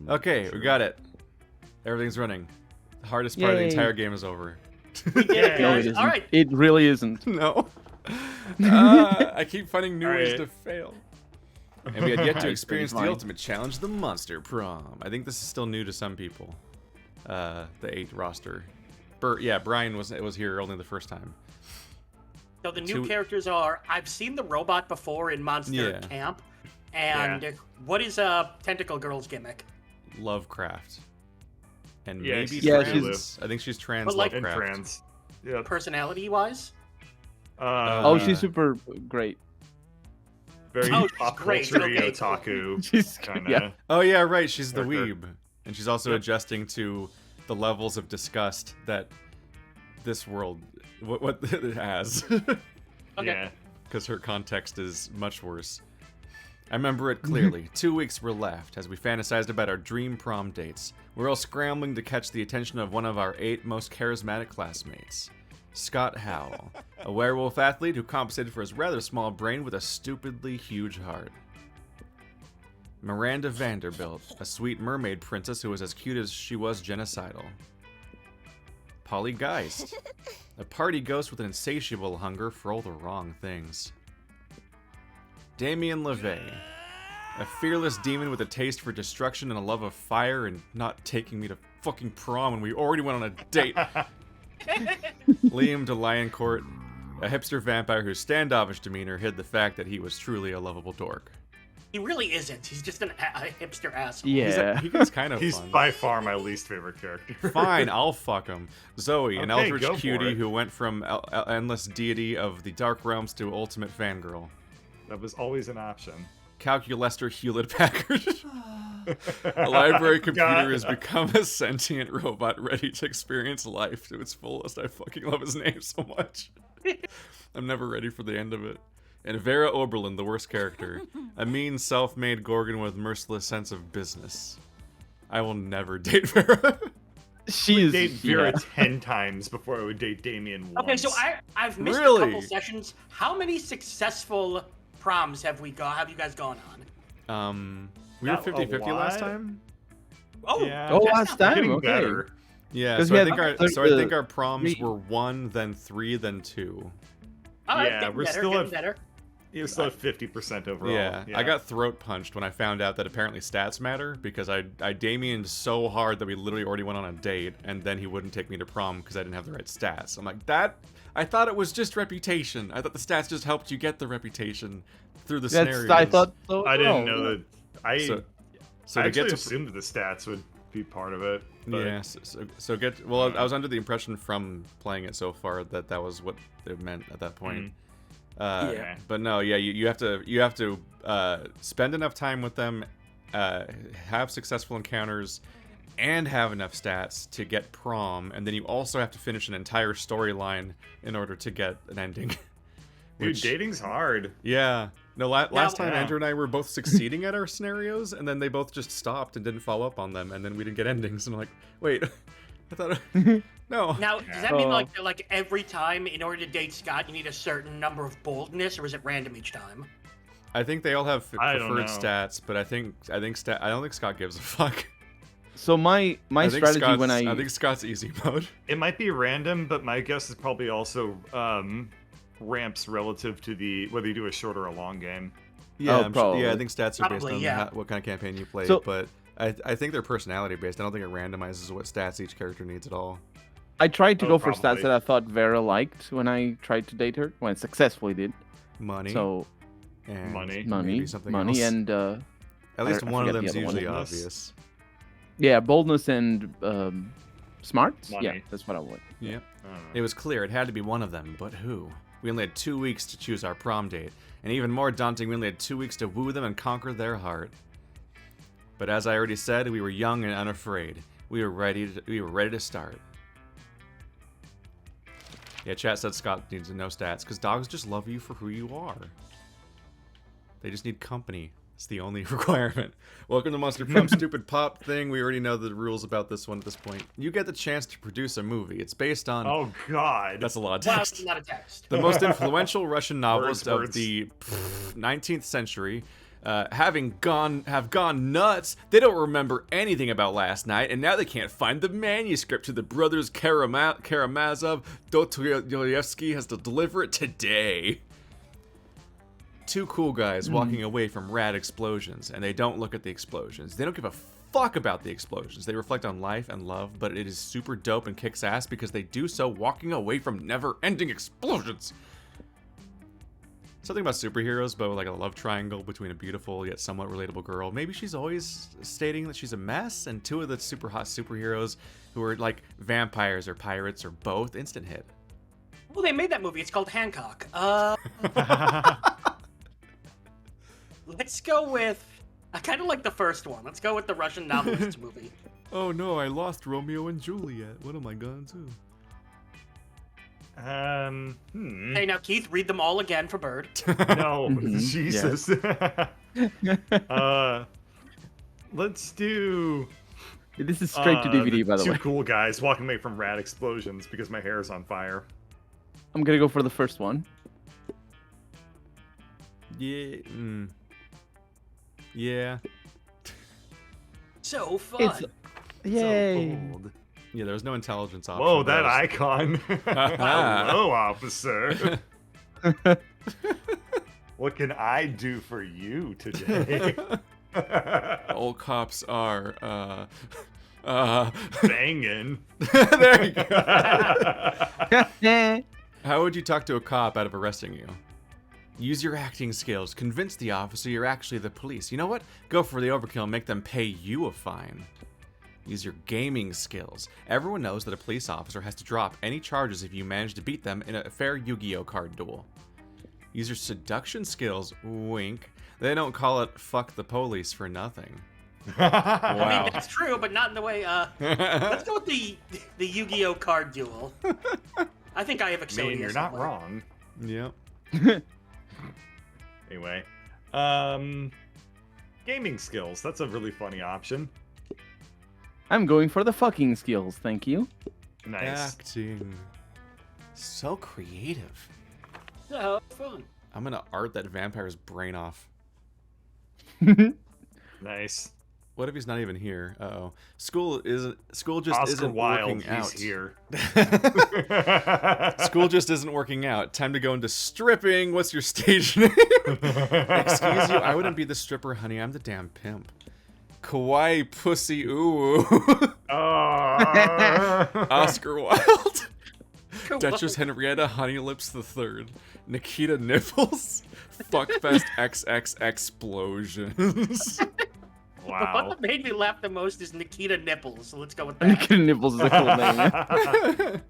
Okay, we got it. Everything's running. The hardest part of the entire game is over. Yeah, No, it isn't. All right. It really isn't. No. I keep finding new ways to fail. And we had yet to experience the ultimate challenge, the Monster Prom. I think this is still new to some people. The 8 roster. Yeah, Brian was here only the first time. So the new characters are, I've seen the robot before in Monster Camp. And what is Tentacle Girl's gimmick? Lovecraft. And Yeah, maybe she's I think she's trans But, like, Lovecraft. Trans. Yeah. Personality-wise? Oh, she's super great. Very pop culture otaku. She's kinda. yeah. Oh yeah, right. She's the character. weeb, and she's also adjusting to the levels of disgust that this world what it has. Okay. Yeah. Because her context is much worse. I remember it clearly. 2 weeks were left as we fantasized about our dream prom dates. We're all scrambling to catch the attention of one of our 8 most charismatic classmates, Scott Howell, a werewolf athlete who compensated for his rather small brain with a stupidly huge heart. Miranda Vanderbilt, a sweet mermaid princess who was as cute as she was genocidal. Polly Geist, a party ghost with an insatiable hunger for all the wrong things. Damien LeVay, a fearless demon with a taste for destruction and a love of fire and not taking me to fucking prom when we already went on a date. Liam de Lioncourt, a hipster vampire whose standoffish demeanor hid the fact that he was truly a lovable dork. He really isn't. He's just a hipster asshole. Yeah. He's kind of He's fun. by far my least favorite character. Fine, I'll fuck him. Zoe, an Okay, eldritch go for cutie it. who went from endless deity of the dark realms to ultimate fangirl. That was always an option. Calculester Hewlett-Packard. A library computer has become a sentient robot ready to experience life to its fullest. I fucking love his name so much. I'm never ready for the end of it. And Vera Oberlin, the worst character. A mean, self-made Gorgon with merciless sense of business. I will never date Vera. She I is. would date Vera 10 times before I would date Damien once. Okay, so I've missed a Really? couple sessions. How many successful proms have you guys gone on? We were Not a 50-50 last lot. time? Oh, Yeah. Oh, that's last not time. Getting Okay. better. Yeah, 'Cause so we I had think our the proms three. were 1, then 3, then 2. All right, Yeah, getting we're better, still getting at- better. You're still at 50% overall. Yeah, I got throat punched when I found out that apparently stats matter because I Damiened so hard that we literally already went on a date and then he wouldn't take me to prom because I didn't have the right stats. I'm like, I thought it was just reputation. I thought the stats just helped you get the reputation through the scenarios. I thought so. I didn't as well. know that. I So I to actually get to assumed the stats would be part of it. But yeah, I was under the impression from playing it so far that was what it meant at that point. Yeah. But no, yeah, you have to spend enough time with them, have successful encounters, and have enough stats to get prom, and then you also have to finish an entire storyline in order to get an ending. Dude, dating's hard. Yeah. No, last time Yeah. Andrew and I were both succeeding at our scenarios, and then they both just stopped and didn't follow up on them, and then we didn't get endings. And I'm like, wait, I thought, no. Now, does that mean like every time in order to date Scott, you need a certain number of boldness, or is it random each time? I think they all have I don't preferred know. stats, but I don't think Scott gives a fuck. So my I think strategy Scott's- when I think Scott's easy mode. It might be random, but my guess is probably also ramps relative to whether you do a short or a long game. Yeah, probably. I think stats are based Probably, on yeah. what kind of campaign you play, So- but I think they're personality based. I don't think it randomizes what stats each character needs at all. I tried to Oh, go for probably. stats that I thought Vera liked when I tried to date her. When I successfully did. Money. So and Money. maybe something money, else. and At least I one of forget them's the other one. usually Boldness. obvious. yeah, boldness and smarts. Yeah, Money. that's what I want. Yeah. I don't know. It was clear it had to be one of them, but who? We only had 2 weeks to choose our prom date, and even more daunting, we only had 2 weeks to woo them and conquer their heart. But as I already said, we were young and unafraid. We were ready to start. Yeah, chat said Scott needs to know stats, because dogs just love you for who you are. They just need company. It's the only requirement. Welcome to Monster Prom stupid pop thing. We already know the rules about this one at this point. You get the chance to produce a movie. It's based on... Oh God. That's a lot of Well, text. it's not a text. The most influential Russian novelist Words. of the 19th century, have gone nuts. They don't remember anything about last night, and now they can't find the manuscript to the brothers Karamazov. Dostoevsky has to deliver it today. Two cool guys walking away from rad explosions, and they don't look at the explosions. They don't give a fuck about the explosions. They reflect on life and love, but it is super dope and kicks ass because they do so walking away from never-ending explosions. Something about superheroes, but with like a love triangle between a beautiful yet somewhat relatable girl. Maybe she's always stating that she's a mess, and two of the super hot superheroes who are like vampires or pirates or both, instant hit. Well, they made that movie. It's called Hancock. Let's go with... I kind of like the first one. Let's go with the Russian novelist movie. Oh no, I lost Romeo and Juliet. What am I gonna do? Hey, now, Keith, read them all again for Bird. No, Jesus. Let's do... This is straight to DVD, by the way. Two cool guys walking away from rad explosions because my hair is on fire. I'm gonna go for the first one. Yeah. Yeah. So fun. Yay. So old. Yeah, there was no intelligence option. Whoa, that icon. Hello, officer. What can I do for you today? All cops are, Banging. There you go. How would you talk to a cop out of arresting you? Use your acting skills. Convince the officer you're actually the police. You know what? Go for the overkill and make them pay you a fine. Use your gaming skills. Everyone knows that a police officer has to drop any charges if you manage to beat them in a fair Yu-Gi-Oh card duel. Use your seduction skills. Wink. They don't call it fuck the police for nothing. I Wow. mean, that's true, but not in the way, let's go with the Yu-Gi-Oh card duel. I think I have I Exodia mean, you're not somewhere. wrong. Yep. Anyway, gaming skills. That's a really funny option. I'm going for the fucking skills, thank you. Nice. Acting. So creative. So fun. I'm gonna art that vampire's brain off. Nice. What if he's not even here? Uh-oh. School just Oscar isn't Wilde, working out. he's here. School just isn't working out. Time to go into stripping. What's your stage name? Excuse you, I wouldn't be the stripper, honey. I'm the damn pimp. Kawaii pussy ooh. Oscar Wilde. Duchess Henrietta Honey Lips III. Nikita Nipples. Fuckfest XX Explosions. The one Wow. that made me laugh the most is Nikita Nipples, so let's go with that. Nikita Nipples is a cool name.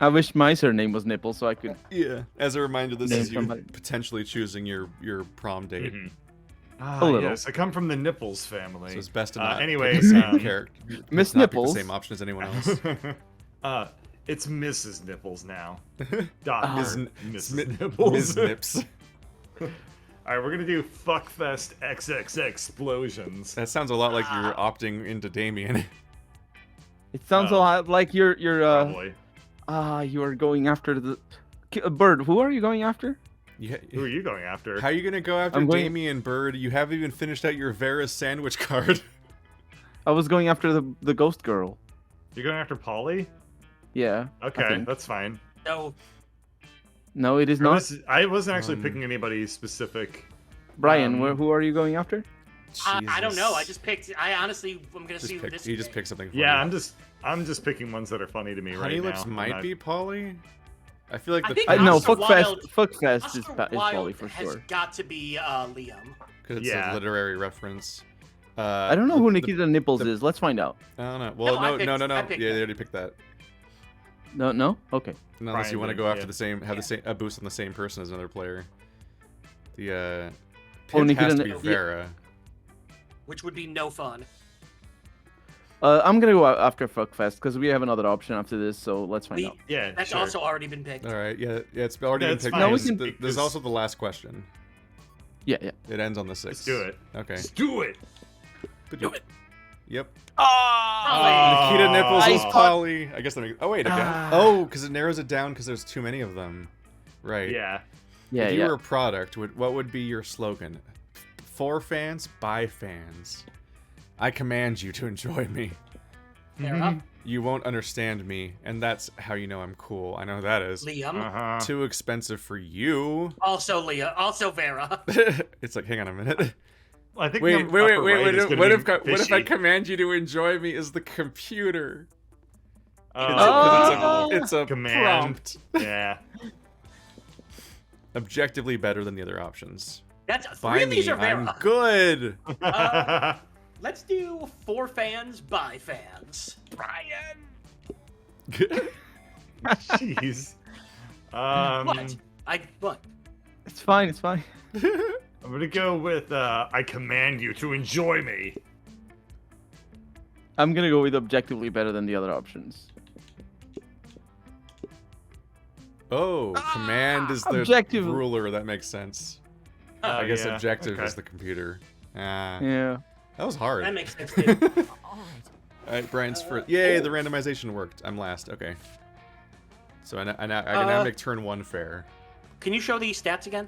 I wish my surname was Nipples so I could... Yeah. As a reminder, this Name is you somebody. potentially choosing your prom date. Mhm. A little. Yes, I come from the Nipples family. So it's best to not anyways, pick the same character. Miss not pick Nipples. the same option as anyone else. It's Mrs. Nipples now. Ms. Mrs. Nipples. Ms. Nips. Alright, we're gonna do Fuckfest XX Explosions. That sounds a lot like you're opting into Damien. It sounds a Oh. lot like you're Probably. you are going after the... Bird, who are you going after? Who are you going after? How are you gonna go after I'm going- Damien, Bird? You haven't even finished out your Vera's sandwich card. I was going after the ghost girl. You're going after Polly? Yeah. I Okay, think. that's fine. No, No, it is not. I wasn't actually picking anybody specific. Brian, who are you going after? I don't know. I Jesus. just picked. I honestly, I'm gonna see who this. He just picked something funny. Yeah, I'm just picking ones that are funny to me Honey right Lips now. might be Polly. I feel like I the think No, Oscar Wilde- Fuckfest is Oscar Polly Wilde for has sure. got to be Liam. because it's Yeah. a literary reference. I don't know who Nikita Nipples is. Let's find out. I don't know. Well, No, I no. picked Yeah, that. they already picked that. No? Okay. Unless you Brian want to did, go after yeah. the same, have Yeah. the same a boost on the same person as another player. The Oh, pimp Nikita has to be Ni- Vera. Which would be no fun. I'm gonna go after Fuckfest because we have another option after this, so let's find The- out. Yeah, That's sure. also already been picked. All right, yeah, it's already Yeah, been it's picked. fine. No, we There's- can- there's because- also the last question. Yeah. It ends on the 6th. Let's do it. Okay. Let's do it. Do it. Yep. Oh, Nikita Nipples I is thought- Polly. I guess that makes. Oh wait, again. Oh, because it narrows it down because there's too many of them. Right. Yeah. Yeah, if you yeah. were a product, what would be your slogan? For fans, by fans. I command you to enjoy me. Fair enough. You won't understand me, and that's how you know I'm cool. I know that is. Liam. Too expensive for you. Also Leah. Also Vera. It's like, hang on a minute. I think Wait. what if I command you to enjoy me is the computer? It's a command. prompt. Yeah. Objectively better than the other options. That's By three of these me, are Vera. I'm good. Let's do for fans, by fans. Brian. Jeez. What? What? It's fine. It's fine. I'm gonna go with I command you to enjoy me. I'm gonna go with objectively better than the other options. Oh, command is the Objective. ruler. That makes sense. Oh, I guess yeah. objective Okay. is the computer. Yeah. That was hard. That makes sense too. Alright, Brian's first. Yay, the randomization worked. I'm last. Okay. So I can now make turn 1 fair. Can you show these stats again?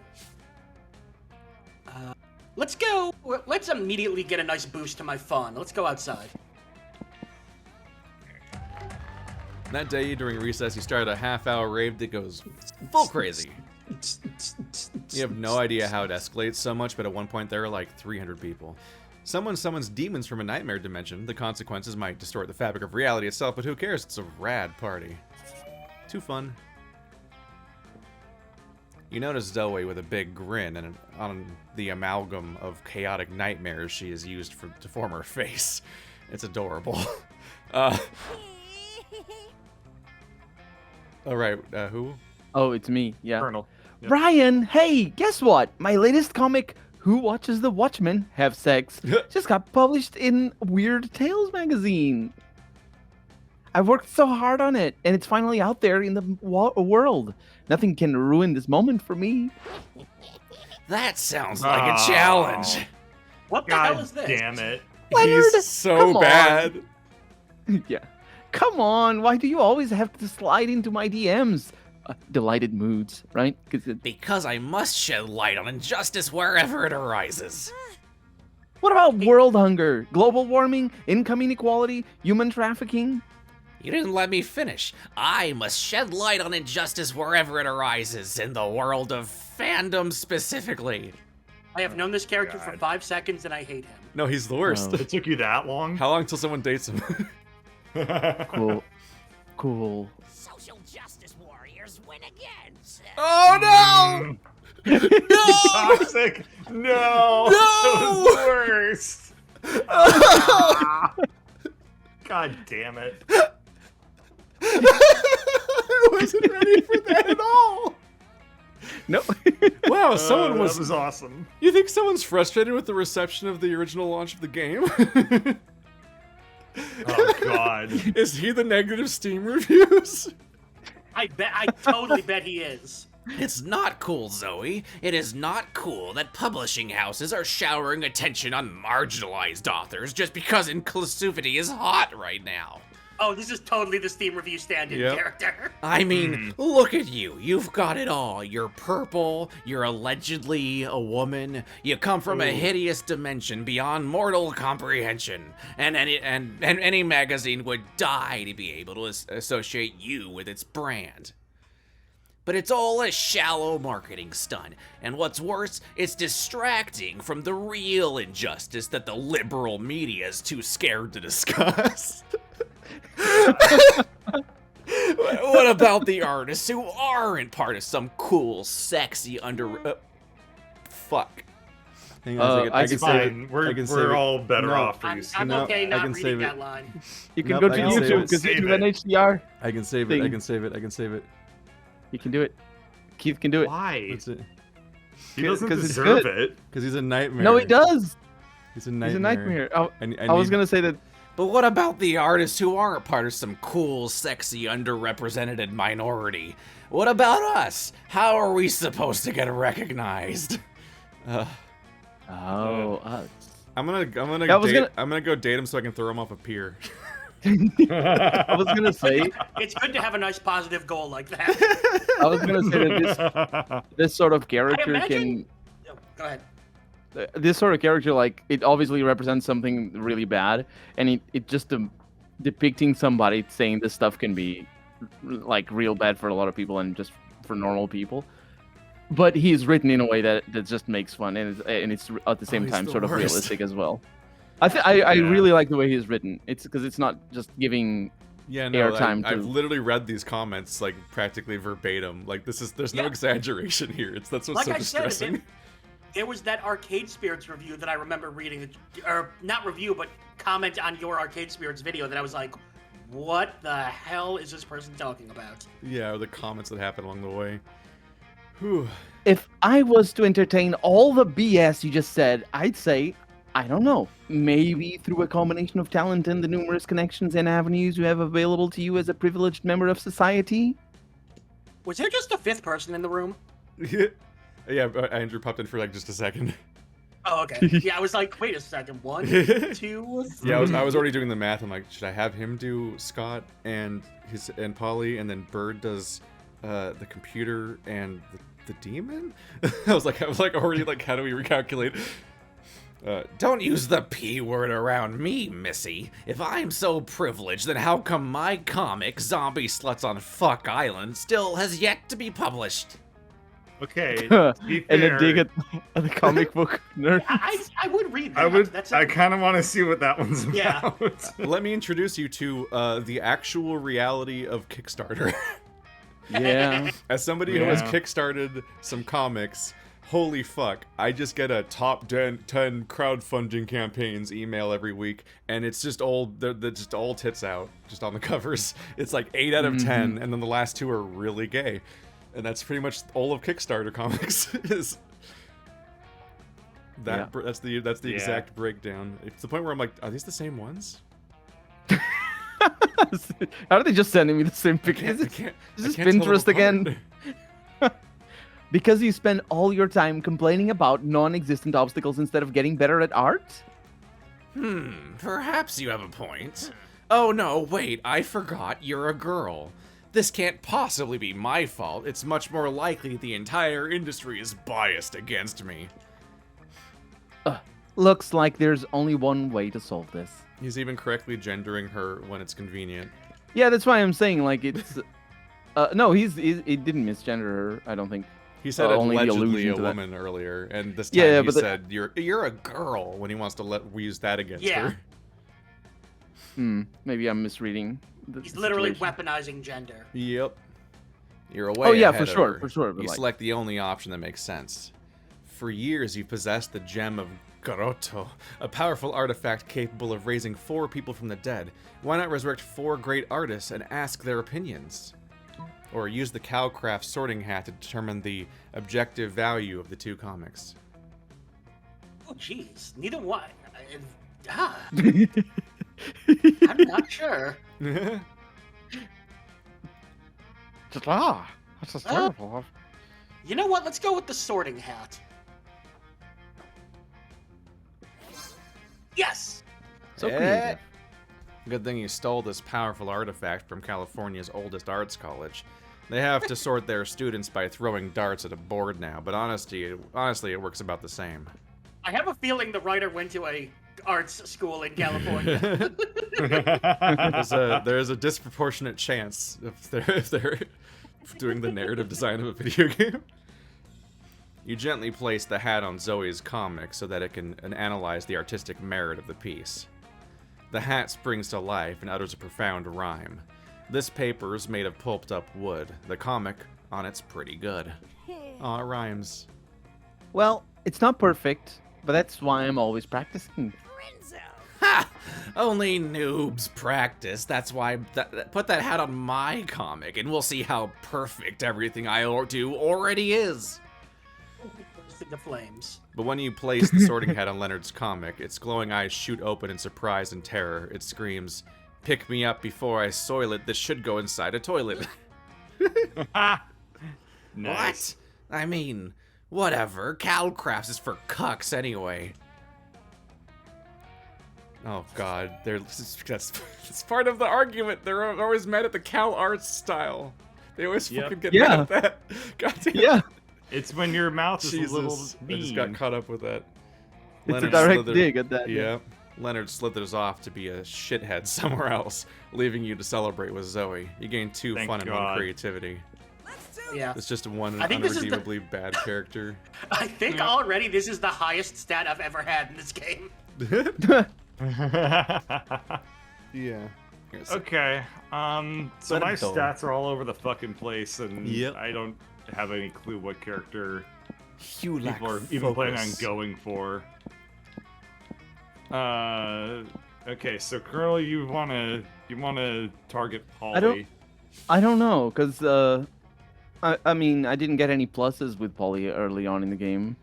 Let's go. Let's immediately get a nice boost to my fun. Let's go outside. That day during recess, you started a half-hour rave that goes full crazy. You have no idea how it escalates so much, but at one point there are like 300 people. Someone summons demons from a nightmare dimension. The consequences might distort the fabric of reality itself, but who cares? It's a rad party. Too fun. You notice Zoe with a big grin and on the amalgam of chaotic nightmares she has used to form her face. It's adorable. Alright, who? Oh, it's me. Yeah. Colonel. Yep. Brian, hey, guess what? My latest comic, Who Watches the Watchmen Have Sex, just got published in Weird Tales magazine. I've worked so hard on it, and it's finally out there in the world. Nothing can ruin this moment for me. That sounds like a challenge. What the hell is God this? damn it. Leonard, He's so come on. bad. Yeah. Come on, why do you always have to slide into my DMs? Delighted moods, right? Because I must shed light on injustice wherever it arises. What about world hunger, global warming, income inequality, human trafficking? You didn't let me finish. I must shed light on injustice wherever it arises, in the world of fandom specifically. I have known this character God. for 5 seconds and I hate him. No, he's the worst. Oh. It took you that long? How long till someone dates him? Cool. Cool. Social justice warriors win again. Oh no! Toxic. No. That was the worst. God damn it. I wasn't ready for that at all. No. Wow, someone That was. was awesome. You think someone's frustrated with the reception of the original launch of the game? Oh God. Is he the negative Steam reviews? I totally bet he is. It's not cool, Zoe. It is not cool that publishing houses are showering attention on marginalized authors just because inclusivity is hot right now. Oh, this is totally the Steam review stand-in Yep. character. I mean, look at you. You've got it all. You're purple. You're allegedly a woman. You come from a hideous dimension beyond mortal comprehension. And any magazine would die to be able to associate you with its brand. But it's all a shallow marketing stunt. And what's worse, it's distracting from the real injustice that the liberal media is too scared to discuss. What about the artists who aren't part of some cool, sexy fuck. Hang on a second. I It's can fine. We're all better off for you. I'm No, okay I not can reading save that it. line. You can Nope, go I to can save YouTube it. because you Save do an it. HDR. I can save it. I Thing. can save it. I can save it. You can do it. Keith can do it. Why? What's it? He doesn't 'Cause it's deserve good. it. Because he's a nightmare. No, he does. He's a nightmare. He's a nightmare. I I was need- gonna say that. But what about the artists who aren't part of some cool, sexy, underrepresented minority? What about us? How are we supposed to get recognized? Oh, us. I'm gonna I was date, gonna- I'm gonna go date him so I can throw him off a pier. I was gonna say. It's good to have a nice positive goal like that. I was gonna say that this sort of character imagine... Oh, go ahead. This sort of character, like, it obviously represents something really bad, and it just depicting somebody saying this stuff can be like real bad for a lot of people and just for normal people. But he's written in a way that just makes fun, and it's at the same time sort of realistic as well. I really like the way he's written. It's because it's not just giving airtime. I've literally read these comments like practically verbatim. Like there's no exaggeration here. That's what's so distressing. There was that Arcade Spirits review that I remember reading, or not review, but comment on your Arcade Spirits video that I was like, what the hell is this person talking about? Yeah, or the comments that happen along the way. Whew. If I was to entertain all the BS you just said, I'd say, I don't know, maybe through a combination of talent and the numerous connections and avenues you have available to you as a privileged member of society. Was there just a fifth person in the room? Yeah, Andrew popped in for like just a second. Oh, okay. Yeah, I was like, wait a second. 1, 2, 3. Yeah, I was already doing the math. I'm like, should I have him do Scott and Polly, and then Bird does the computer and the demon? I was like already like, how do we recalculate? Don't use the P word around me, Missy. If I'm so privileged, then how come my comic, Zombie Sluts on Fuck Island, still has yet to be published? Okay, and a dig at the comic book nerd. I would read that. I kind of want to see what that one's about. Yeah. Let me introduce you to the actual reality of Kickstarter. Yeah. As somebody who has kickstarted some comics, holy fuck, I just get a top 10 crowdfunding campaigns email every week, and it's just they're just all tits out, just on the covers. It's like 8 out of 10, and then the last 2 are really gay. And that's pretty much all of Kickstarter comics is that. Yeah. That's the exact breakdown. It's the point where I'm like, are these the same ones? How are they just sending me the same pictures? Is this Pinterest again? Because you spend all your time complaining about non-existent obstacles instead of getting better at art? Perhaps you have a point. Oh no, wait, I forgot you're a girl. This can't possibly be my fault. It's much more likely the entire industry is biased against me. Looks like there's only one way to solve this. He's even correctly gendering her when it's convenient. Yeah, that's why I'm saying, like, it's... no, he didn't misgender her, I don't think. He said allegedly a woman earlier, and this time he said, you're a girl, when he wants to use that against her. Maybe I'm misreading. He's literally weaponizing gender. Yep. You're way ahead for of sure, her. for sure. You select the only option that makes sense. For years, you've possessed the gem of Grotto, a powerful artifact capable of raising 4 people from the dead. Why not resurrect 4 great artists and ask their opinions? Or use the Cowcraft sorting hat to determine the objective value of the 2 comics. Oh, jeez. Neither one. I'm not sure. That's just terrible. You know what? Let's go with the sorting hat. Yes! So creative. Good thing you stole this powerful artifact from California's oldest arts college. They have to sort their students by throwing darts at a board now, but honestly, it works about the same. I have a feeling the writer went to a arts school in California. There's a disproportionate chance if they're doing the narrative design of a video game. You gently place the hat on Zoe's comic so that it can analyze the artistic merit of the piece. The hat springs to life and utters a profound rhyme. This paper is made of pulped up wood. The comic on it's pretty good. Aw, it rhymes. Well, it's not perfect, but that's why I'm always practicing. Ha! Only noobs practice. That's why put that hat on my comic and we'll see how perfect everything I do already is. The flames. But when you place the sorting hat on Leonard's comic, its glowing eyes shoot open in surprise and terror. It screams, "Pick me up before I soil it. This should go inside a toilet." Nice. What? I mean, whatever. Calcrafts is for cucks anyway. Oh god, that's part of the argument. They're always mad at the Cal Arts style. They always fucking get mad at that. God damn. Yeah. It's when your mouth is a little Jesus, I mean. just got caught up with that. It's a direct dig at that. Yeah. Leonard slithers off to be a shithead somewhere else, leaving you to celebrate with Zoe. You gain 2 Thank fun and 1 God. creativity. Yeah. It's just one I think this is the- unredeemably bad character. I think already this is the highest stat I've ever had in this game. Yeah. Okay. So Let my him tell. stats are all over the fucking place, and Yep. I don't have any clue what character You people are even planning on going for. Okay, so Colonel, you wanna target Polly? I don't know, cause I mean I didn't get any pluses with Polly early on in the game.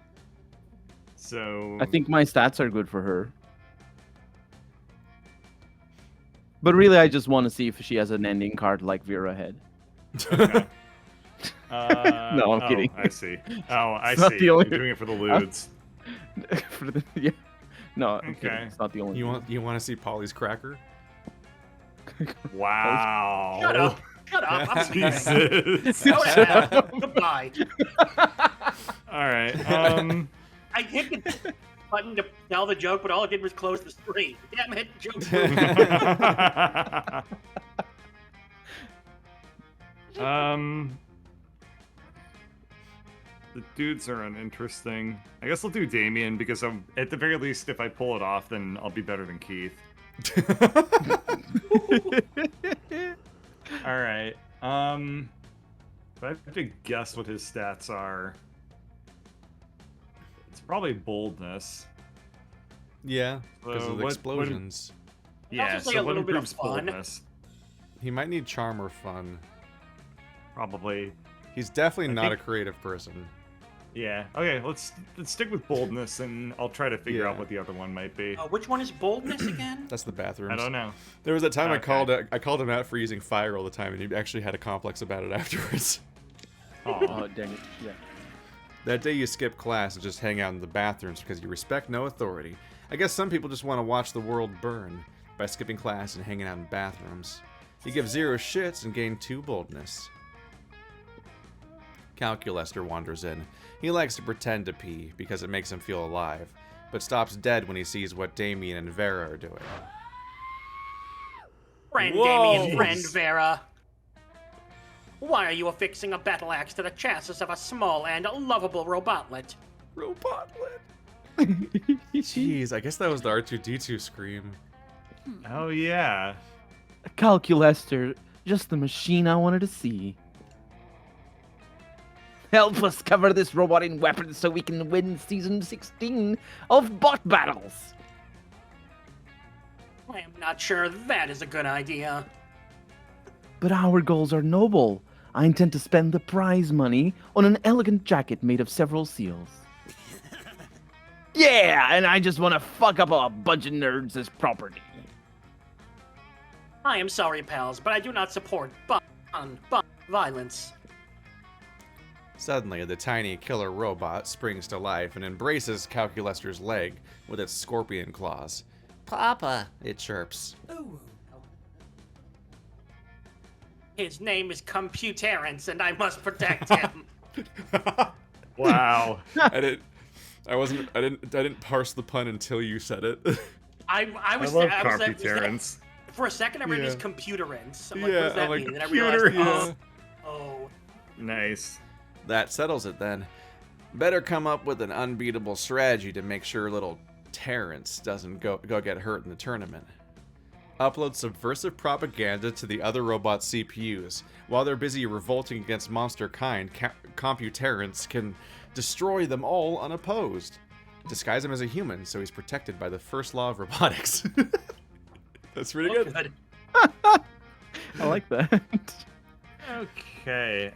So I think my stats are good for her. But really, I just want to see if she has an ending card like Vera had. Okay. No, I'm kidding. I see. Oh, I It's not see. the You're only- doing it for the lewds. Yeah. No, I'm kidding. Okay. It's not the only. You thing. want to see Polly's cracker? Wow. Shut up. Shut up. I'm leaving. Jesus. Go to hell. Goodbye. All right. I hit the button to tell the joke, but all it did was close the screen. Damn it, joke. The dudes are uninteresting. I guess I'll do Damien because at the very least, if I pull it off, then I'll be better than Keith. All right. If I have to guess what his stats are, it's probably boldness. Yeah, because So of the what- explosions. Yeah, also say so a what little bit of improves fun. boldness? He might need charm or fun. Probably. He's definitely I not a think- creative person. Yeah. Okay. Let's stick with boldness, and I'll try to figure out Yeah. what the other one might be. Which one is boldness again? That's the bathrooms. I don't know. There was that time Okay. I called him out for using fire all the time, and he actually had a complex about it afterwards. Aw. Oh dang it! Yeah. That day you skip class and just hang out in the bathrooms because you respect no authority. I guess some people just want to watch the world burn by skipping class and hanging out in bathrooms. You give 0 shits and gain 2 boldness. Calculester wanders in. He likes to pretend to pee because it makes him feel alive, but stops dead when he sees what Damien and Vera are doing. Friend Whoa. Damien, friend Vera. Why are you affixing a battle axe to the chassis of a small and lovable robotlet? Robotlet. Jeez, I guess that was the R2-D2 scream. Oh yeah. Calculester, just the machine I wanted to see. Help us cover this robot in weapons so we can win season 16 of Bot Battles. I am not sure that is a good idea. But our goals are noble. I intend to spend the prize money on an elegant jacket made of several seals. Yeah, and I just want to fuck up a bunch of nerds as property. I am sorry, pals, but I do not support violence. Suddenly, the tiny killer robot springs to life and embraces Calculester's leg with its scorpion claws. Papa, it chirps. His name is Computerence, and I must protect him. Wow. I didn't parse the pun until you said it. I I was love I was- Computerence. For a second, I read it as Yeah. Computerence. I'm like, Yeah, what does that I'm like, mean? And I realized, Computerence. oh. Nice. That settles it then. Better come up with an unbeatable strategy to make sure little Terrence doesn't go get hurt in the tournament. Upload subversive propaganda to the other robot CPUs. While they're busy revolting against monster kind, Computerence can destroy them all unopposed. Disguise him as a human so he's protected by the first law of robotics. That's pretty good. Good. I like that. Okay.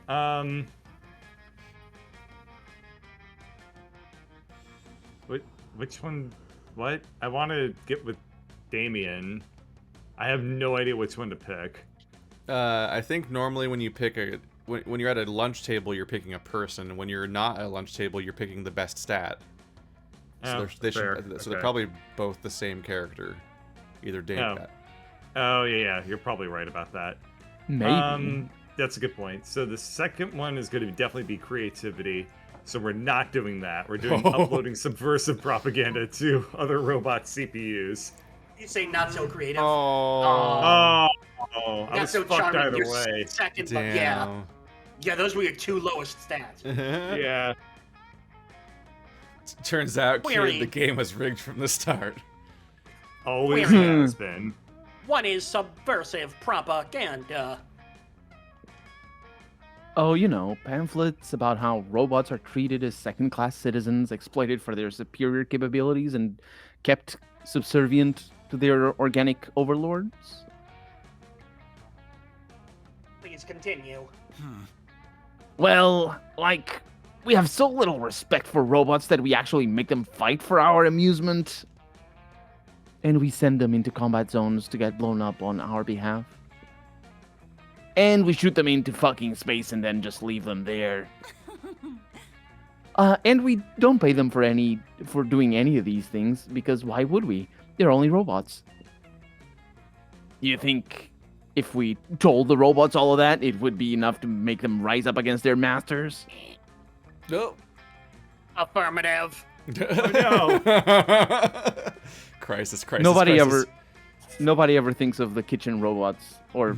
Which one? What? I want to get with Damien. I have no idea which one to pick. I think normally when you pick when you're at a lunch table, you're picking a person. When you're not at a lunch table, you're picking the best stat. So Oh, they're fair. they're Okay. probably both the same character. Either Dame Oh. got. Oh, yeah, you're probably right about that. Maybe. That's a good point. So the second one is going to definitely be creativity. So we're not doing that. We're doing uploading subversive propaganda to other robot CPUs. You say not so creative. Oh, I Not was so fucked charming. either Your way. second, but yeah. damn. Yeah, those were your 2 lowest stats. Yeah. Turns out, Query. kid, the game was rigged from the start. Always Weird. has been. One is subversive propaganda. Oh, you know, pamphlets about how robots are treated as second-class citizens, exploited for their superior capabilities, and kept subservient to their organic overlords. Please continue. Well, like, we have so little respect for robots that we actually make them fight for our amusement. And we send them into combat zones to get blown up on our behalf. And we shoot them into fucking space and then just leave them there. And we don't pay them for doing any of these things, because why would we? They're only robots. You think if we told the robots all of that, it would be enough to make them rise up against their masters? No. Affirmative. no. Crisis. Nobody ever thinks of the kitchen robots or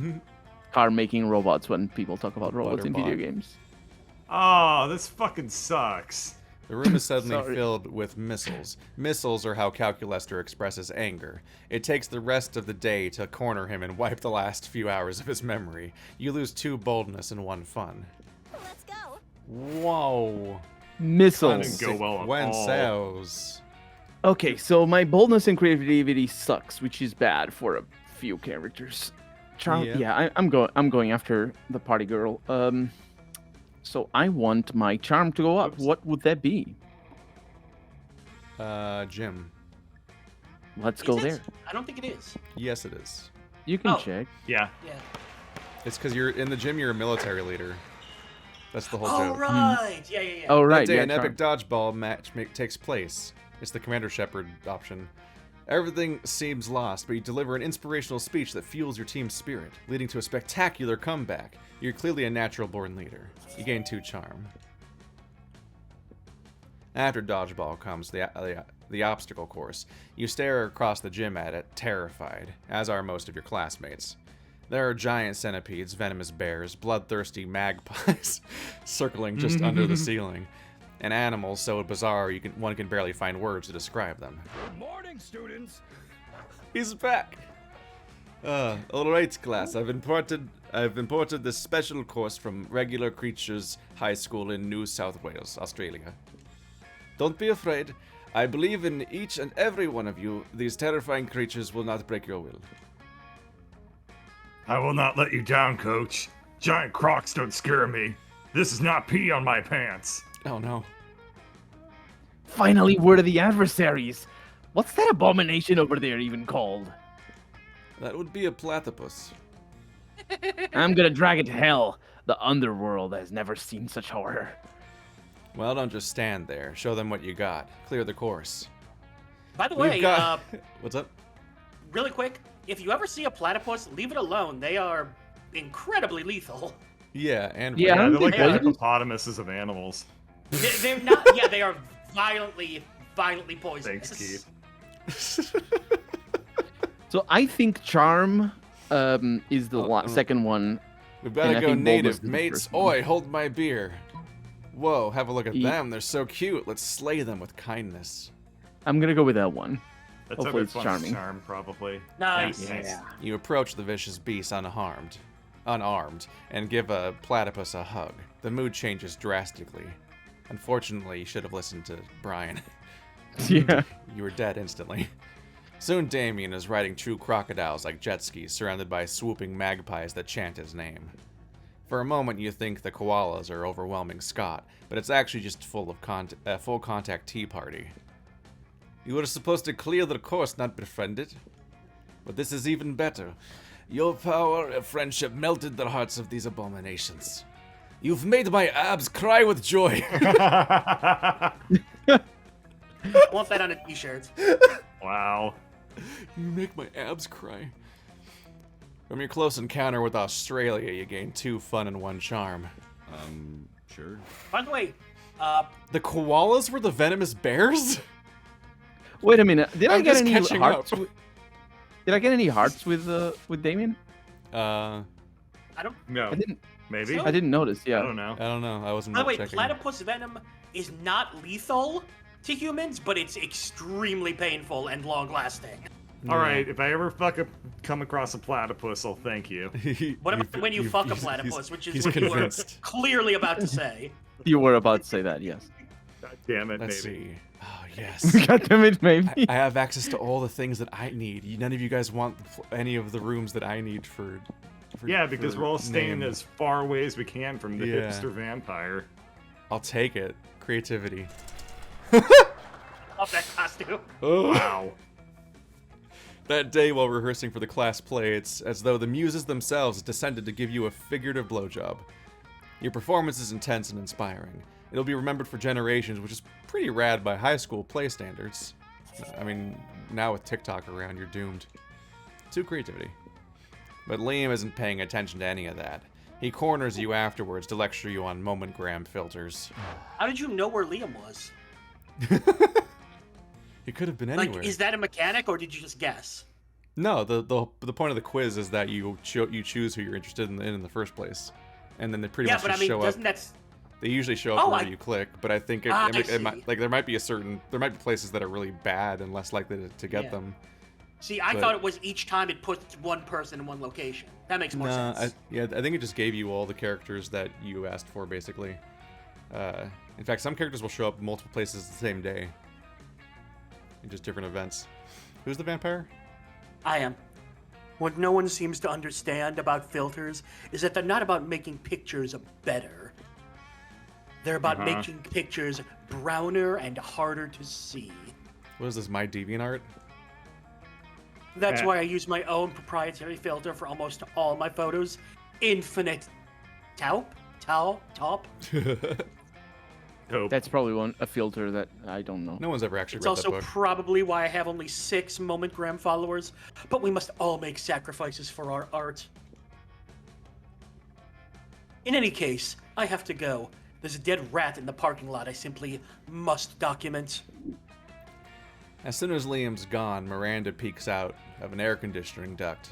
car-making robots when people talk about robots in video Butterbot. games. Oh, this fucking sucks. The room is suddenly Sorry. filled with missiles. Missiles are how Calculester expresses anger. It takes the rest of the day to corner him and wipe the last few hours of his memory. You lose 2 boldness and 1 fun. Let's go. Whoa. Missiles. Didn't go well at When all. sales. Okay, so my boldness and creativity sucks, which is bad for a few characters. Charm. Yeah. Yeah, I'm going after the party girl. So I want my charm to go up. Oops. What would that be? Jim. Let's go Is it? there. I don't think it is. Yes, it is. You can Oh. check. Yeah. Yeah. It's because you're in the gym. You're a military leader. That's the whole Oh, joke. right. Yeah, yeah, yeah. Oh right, That day, yeah, an charm. epic dodgeball match takes place. It's the Commander Shepard option. Everything seems lost, but you deliver an inspirational speech that fuels your team's spirit, leading to a spectacular comeback. You're clearly a natural-born leader. You gain 2 charm. After dodgeball comes the obstacle course. You stare across the gym at it, terrified, as are most of your classmates. There are giant centipedes, venomous bears, bloodthirsty magpies circling just under the ceiling, and animals so bizarre one can barely find words to describe them. Good morning, students. He's back. All right, class. I've imported this special course from Regular Creatures High School in New South Wales, Australia. Don't be afraid. I believe in each and every one of you. These terrifying creatures will not break your will. I will not let you down, coach. Giant crocs don't scare me. This is not pee on my pants. Oh no. Finally, word of the adversaries. What's that abomination over there even called? That would be a platypus. I'm gonna drag it to hell. The underworld has never seen such horror. Well, don't just stand there. Show them what you got. Clear the course. By the way, We've got... What's up? really quick, if you ever see a platypus, leave it alone. They are incredibly lethal. Yeah, and Yeah, I Yeah, don't they're like think the poisonous. hippopotamuses of animals. They're not. Yeah, they are violently poisonous. Thanks, Keith. So I think charm is the second one. We've And got I to go think boldness native. is the Mates, first one. oi, hold my beer. Whoa, have a look at Ye- them. They're so cute. Let's slay them with kindness. I'm gonna go with that one. That's Hopefully a it's fun charming. charm, probably. Nice. You approach the vicious beast unarmed, and give a platypus a hug. The mood changes drastically. Unfortunately, you should have listened to Brian. Yeah. You were dead instantly. Soon Damien is riding true crocodiles like jet skis, surrounded by swooping magpies that chant his name. For a moment, you think the koalas are overwhelming Scott, but it's actually just full contact tea party. You were supposed to clear the course, not befriend it. But this is even better. Your power and friendship melted the hearts of these abominations. You've made my abs cry with joy. I want that on a t-shirt. Wow. You make my abs cry. From your close encounter with Australia, you gain 2 fun and 1 charm. Sure. By the way, The koalas were the venomous bears? Wait a minute. Did I I'm get just any catching hearts? up. Did I get any hearts with Damien? I don't. No, I didn't. maybe. So- I didn't notice. Yeah. I don't know. I don't know. I wasn't By the way, checking. platypus venom is not lethal to humans, but it's extremely painful and long-lasting. All right, if I ever come across a platypus, I'll thank you. What about when you fuck a platypus, which is he's what you were convinced. clearly about to say? You were about to say that, yes. God damn it, Let's maybe. see. Oh, yes. God damn it, maybe. I have access to all the things that I need. None of you guys want any of the rooms that I need for Yeah, because for we're all staying name. as far away as we can from the Yeah. hipster vampire. I'll take it. Creativity. Love that costume. Wow. That day while rehearsing for the class play, it's as though the muses themselves descended to give you a figurative blowjob. Your performance is intense and inspiring. It'll be remembered for generations, which is pretty rad by high school play standards. I mean, now with TikTok around, you're doomed. To creativity. But Liam isn't paying attention to any of that. He corners you afterwards to lecture you on moment-gram filters. How did you know where Liam was? He could have been anywhere. Like, is that a mechanic, or did you just guess? No, the point of the quiz is that you choose who you're interested in the first place, and then they pretty Yeah, much but I just mean, show up. doesn't that... They usually show up Oh, wherever you click, but I think I it might, see. like there might be places that are really bad and less likely to get Yeah. them. See, I But- thought it was each time it puts one person in one location. That makes more Nah, sense. I think it just gave you all the characters that you asked for, basically. In fact, some characters will show up in multiple places the same day, in just different events. Who's the vampire? I am. What no one seems to understand about filters is that they're not about making pictures better. They're about making pictures browner and harder to see. What is this, my DeviantArt? That's Yeah. why I use my own proprietary filter for almost all my photos. Infinite Taupe? Top? Hope. That's probably a filter that I don't know. No one's ever actually It's read also that book. probably why I have only 6 MomentGram followers, but we must all make sacrifices for our art. In any case, I have to go. There's a dead rat in the parking lot I simply must document. As soon as Liam's gone, Miranda peeks out of an air conditioning duct.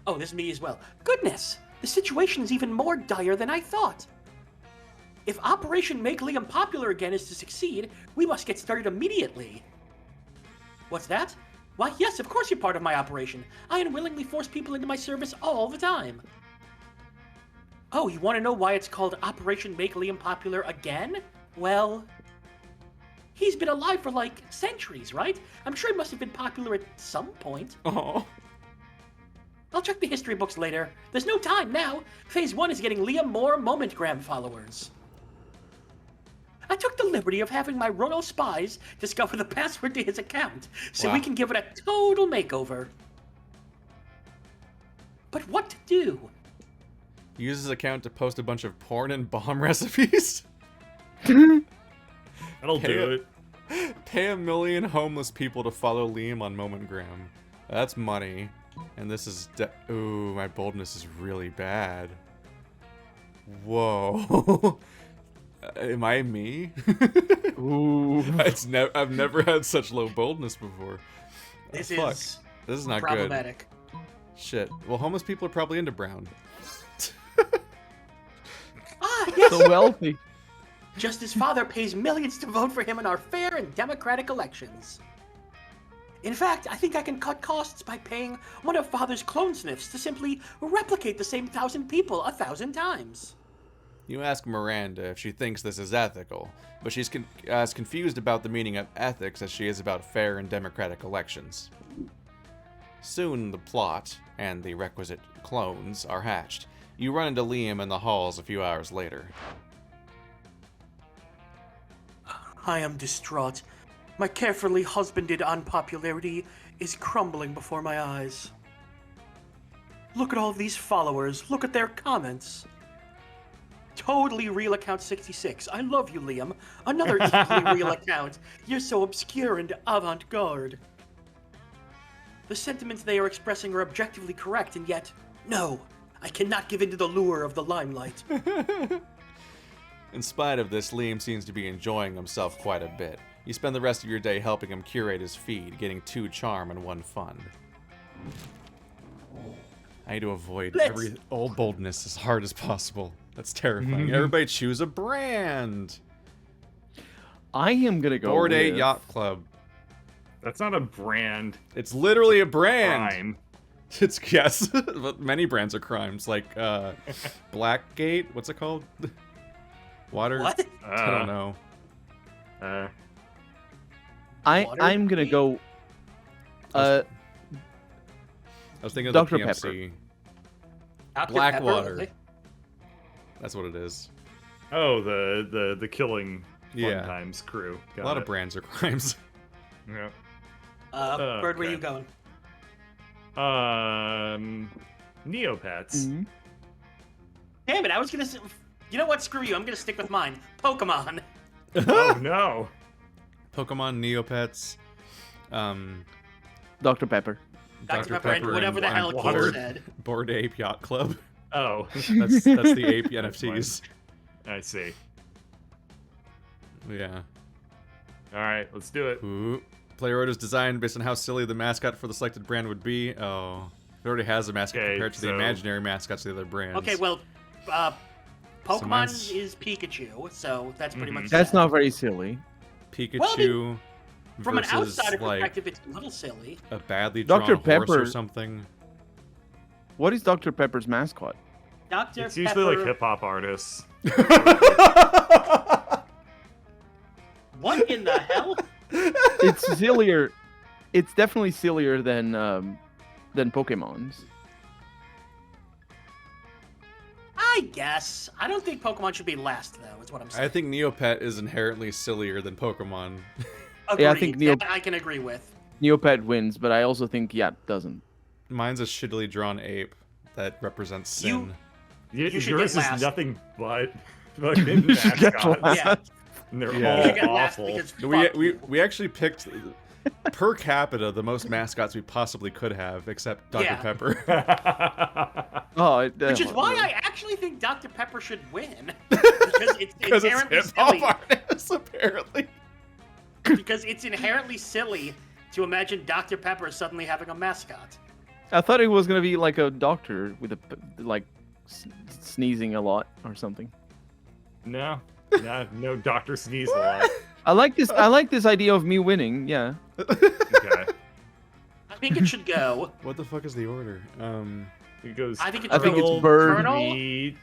Oh, this is me as well. Goodness! The situation is even more dire than I thought. If Operation Make Liam Popular again is to succeed, we must get started immediately. What's that? Why, yes, of course you're part of my operation. I unwillingly force people into my service all the time. Oh, you want to know why it's called Operation Make Liam Popular again? Well, he's been alive for like centuries, right? I'm sure he must have been popular at some point. Oh. I'll check the history books later. There's no time now. Phase 1 is getting Liam more MomentGram followers. I took the liberty of having my royal spies discover the password to his account, so we Wow. can give it a total makeover. But what to do? Use his account to post a bunch of porn and bomb recipes? That'll Pay do it. it. Pay 1 million homeless people to follow Liam on MomentGram. That's money. And this is ooh, my boldness is really bad. Whoa. Am I me? Ooh. I've never had such low boldness before. This Fuck. is This is not good. problematic. Shit. Well, homeless people are probably into brown. Ah, yes! So wealthy. Just his father pays millions to vote for him in our fair and democratic elections. In fact, I think I can cut costs by paying one of father's clone sniffs to simply replicate the same 1,000 people 1,000 times. You ask Miranda if she thinks this is ethical, but she's as confused about the meaning of ethics as she is about fair and democratic elections. Soon the plot and the requisite clones are hatched. You run into Liam in the halls a few hours later. I am distraught. My carefully husbanded unpopularity is crumbling before my eyes. Look at all these followers. Look at their comments. Totally real account 66. I love you, Liam. Another equally real account. You're so obscure and avant-garde. The sentiments they are expressing are objectively correct, and yet, no, I cannot give in to the lure of the limelight. In spite of this, Liam seems to be enjoying himself quite a bit. You spend the rest of your day helping him curate his feed, getting 2 charm and 1 fun. I need to avoid every old boldness as hard as possible. That's terrifying. Everybody choose a brand. I am gonna go Bored Ape with... Yacht Club. That's not a brand. It's literally a brand. Crime. It's yes, but many brands are crimes, like Blackgate. What's it called? Water. What? I don't know. I'm gonna go. I was thinking of Dr. the PMC. Dr. Blackwater. Pepper, really? That's what it is. Oh, the killing fun Yeah. times crew. A lot of brands are crimes. Yeah. Bird, where okay. you going? Neopets. Damn it, I was gonna say... You know what? Screw you. I'm gonna stick with mine. Pokemon. Oh no. Pokemon, Neopets, Dr. Pepper. Dr. Pepper and whatever the hell water. Kid said. Bored Ape Yacht Club. Oh. That's the ape NFTs. I see. Yeah. All right, let's do it. Ooh. Player orders designed based on how silly the mascot for the selected brand would be. Oh. It already has a mascot Okay, compared to the so- imaginary mascots of the other brands. Okay, well, Pokemon mine's- is Pikachu, so that's pretty much That's set. not very silly. Pikachu From an versus outsider like perspective, it's a little silly. a badly drawn Dr. horse or Pepper- something. What is Dr. Pepper's mascot? Dr. It's Pepper... usually like hip hop artists. What in the hell? It's sillier. It's definitely sillier than Pokemon's. I guess. I don't think Pokemon should be last, though, is what I'm saying. I think Neopet is inherently sillier than Pokemon. Agreed. Yeah, I think That I can agree with. Neopet wins, but I also think Yacht doesn't. Mine's a shittily drawn ape that represents sin. You should Yours get is last. nothing but fucking mascots. Yeah. And they're Yeah. You all should get last awful. because We fuck you. actually picked per capita the most mascots we possibly could have, except Dr. Yeah. Pepper. Oh, Which is why I actually think Dr. Pepper should win. Because it's Because it's inherently hip hop silly. artists, apparently. Because it's inherently silly to imagine Dr. Pepper suddenly having a mascot. I thought it was gonna be like a doctor with sneezing a lot or something. No, no Dr. Sneeze a lot. I like this. I like this idea of me winning. Yeah. Okay. I think it should go. What the fuck is the order? It goes. I think it's Colonel, Bird. Colonel? me,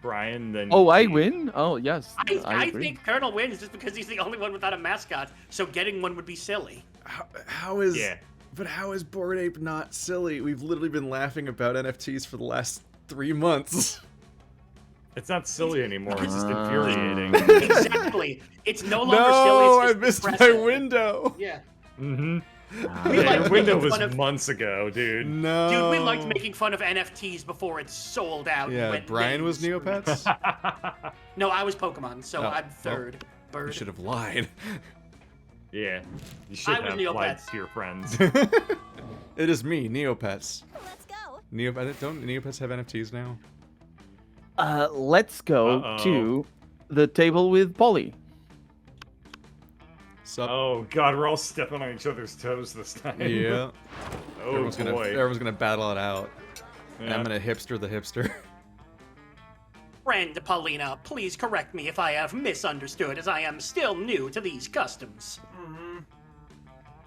Brian, then. Oh, I me. win. Oh, yes. I agree. think Colonel wins just because he's the only one without a mascot, so getting one would be silly. How is... Yeah. But how is Bored Ape not silly? We've literally been laughing about NFTs for the last 3 months. It's not silly anymore. It's just infuriating. Exactly. It's no longer silly. No, I It's just missed my depressing. window. Yeah. Mm-hmm. We Yeah, like your window making was fun of- months ago, dude. No. Dude, we liked making fun of NFTs before it sold out. and Yeah, went Brian was mainstream. Neopets? No, I was Pokemon, so Oh, I'm third. You Bird. should have lied. Yeah. You should I was have Neopets. lied to your friends. It is me, Neopets. Let's go. Don't Neopets have NFTs now? Let's go Uh-oh. to the table with Polly. Sup? Oh god, we're all stepping on each other's toes this time. Yeah. Oh boy. Everyone's gonna battle it out. And Yeah. I'm gonna hipster the hipster. Friend Paulina, please correct me if I have misunderstood, as I am still new to these customs.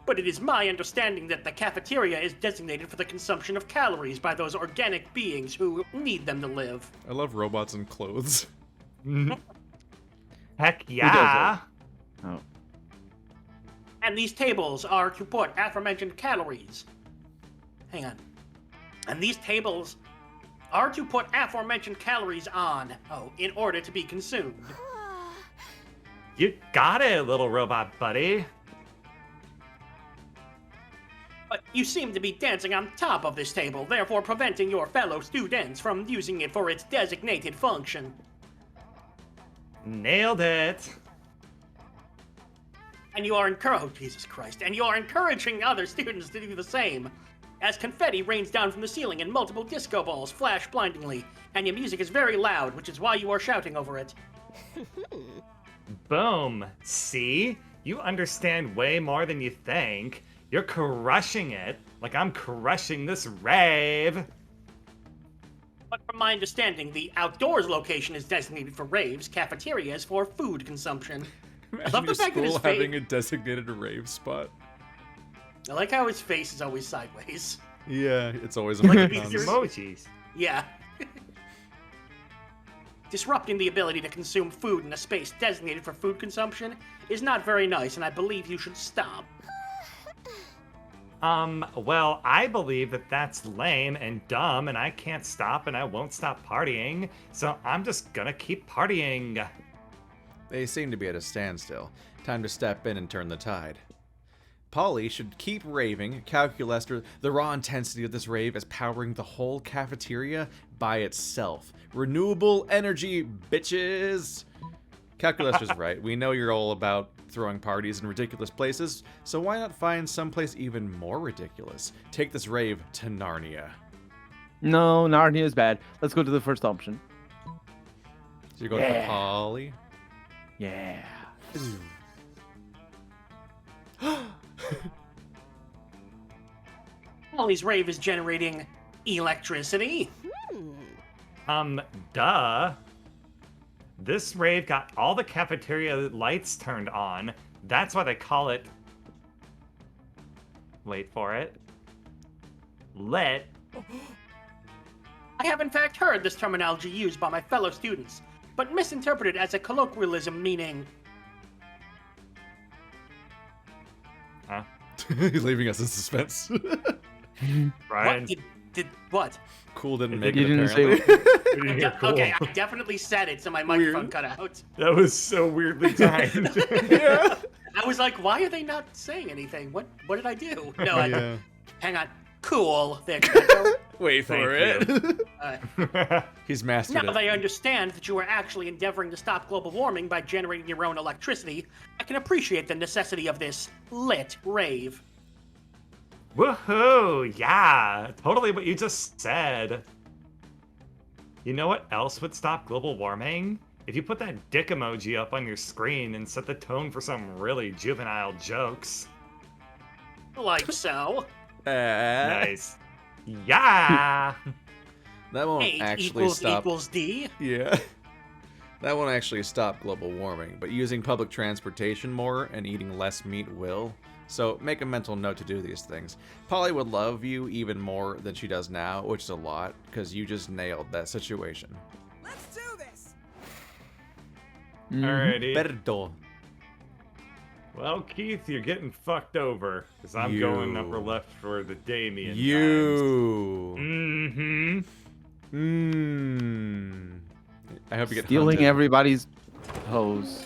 But it is my understanding that the cafeteria is designated for the consumption of calories by those organic beings who need them to live. I love robots in clothes. Heck yeah. Oh. And these tables are to put aforementioned calories. Hang on. And these tables are to put aforementioned calories on, in order to be consumed. You got it, little robot buddy. But you seem to be dancing on top of this table, therefore preventing your fellow students from using it for its designated function. Nailed it. And you are oh Jesus Christ, and you are encouraging other students to do the same. As confetti rains down from the ceiling and multiple disco balls flash blindingly, and your music is very loud, which is why you are shouting over it. Boom. See? You understand way more than you think. You're crushing it, like I'm crushing this rave. But from my understanding, the outdoors location is designated for raves, cafeteria is for food consumption. I love Imagine your the fact that his school face. having a designated rave spot. I like how his face is always sideways. Yeah, it's always Like a these Emojis. Yeah. Disrupting the ability to consume food in a space designated for food consumption is not very nice, and I believe you should stop. Well, I believe that that's lame and dumb, and I can't stop, and I won't stop partying, so I'm just gonna keep partying. They seem to be at a standstill. Time to step in and turn the tide. Polly should keep raving. Calculus, the raw intensity of this rave is powering the whole cafeteria by itself. Renewable energy, bitches! Calculus is right. We know you're all about throwing parties in ridiculous places, so why not find someplace even more ridiculous? Take this rave to Narnia. No, Narnia is bad. Let's go to the first option. So you're going for Polly? Yeah. Molly's rave is generating electricity. Duh. This rave got all the cafeteria lights turned on. That's why they call it... Wait for it. Lit. I have in fact heard this terminology used by my fellow students, but misinterpreted as a colloquialism meaning... Huh? He's leaving us in suspense. Brian. What? What? Cool didn't You make You it, didn't say apparently. We didn't hear cool. Okay, I definitely said it, so my microphone Weird. cut out. That was so weirdly timed. Yeah. I was like, why are they not saying anything? What did I do? No, Yeah. hang on. Cool. There, Gecko. Wait for Thank it. He's mastered Now it. that I understand that you are actually endeavoring to stop global warming by generating your own electricity, I can appreciate the necessity of this lit rave. Woohoo! Yeah, totally what you just said. You know what else would stop global warming? If you put that dick emoji up on your screen and set the tone for some really juvenile jokes. Like so. Nice. Yeah! That won't 8 actually stop. equals D. Yeah. That won't actually stop global warming, but using public transportation more and eating less meat will. So make a mental note to do these things. Polly would love you even more than she does now, which is a lot, because you just nailed that situation. Let's do this. Alrighty. Perdo. Well, Keith, you're getting fucked over, because I'm You. going upper left for the Damien times. You. Mm-hmm. I hope you get Stealing hunted. everybody's hose.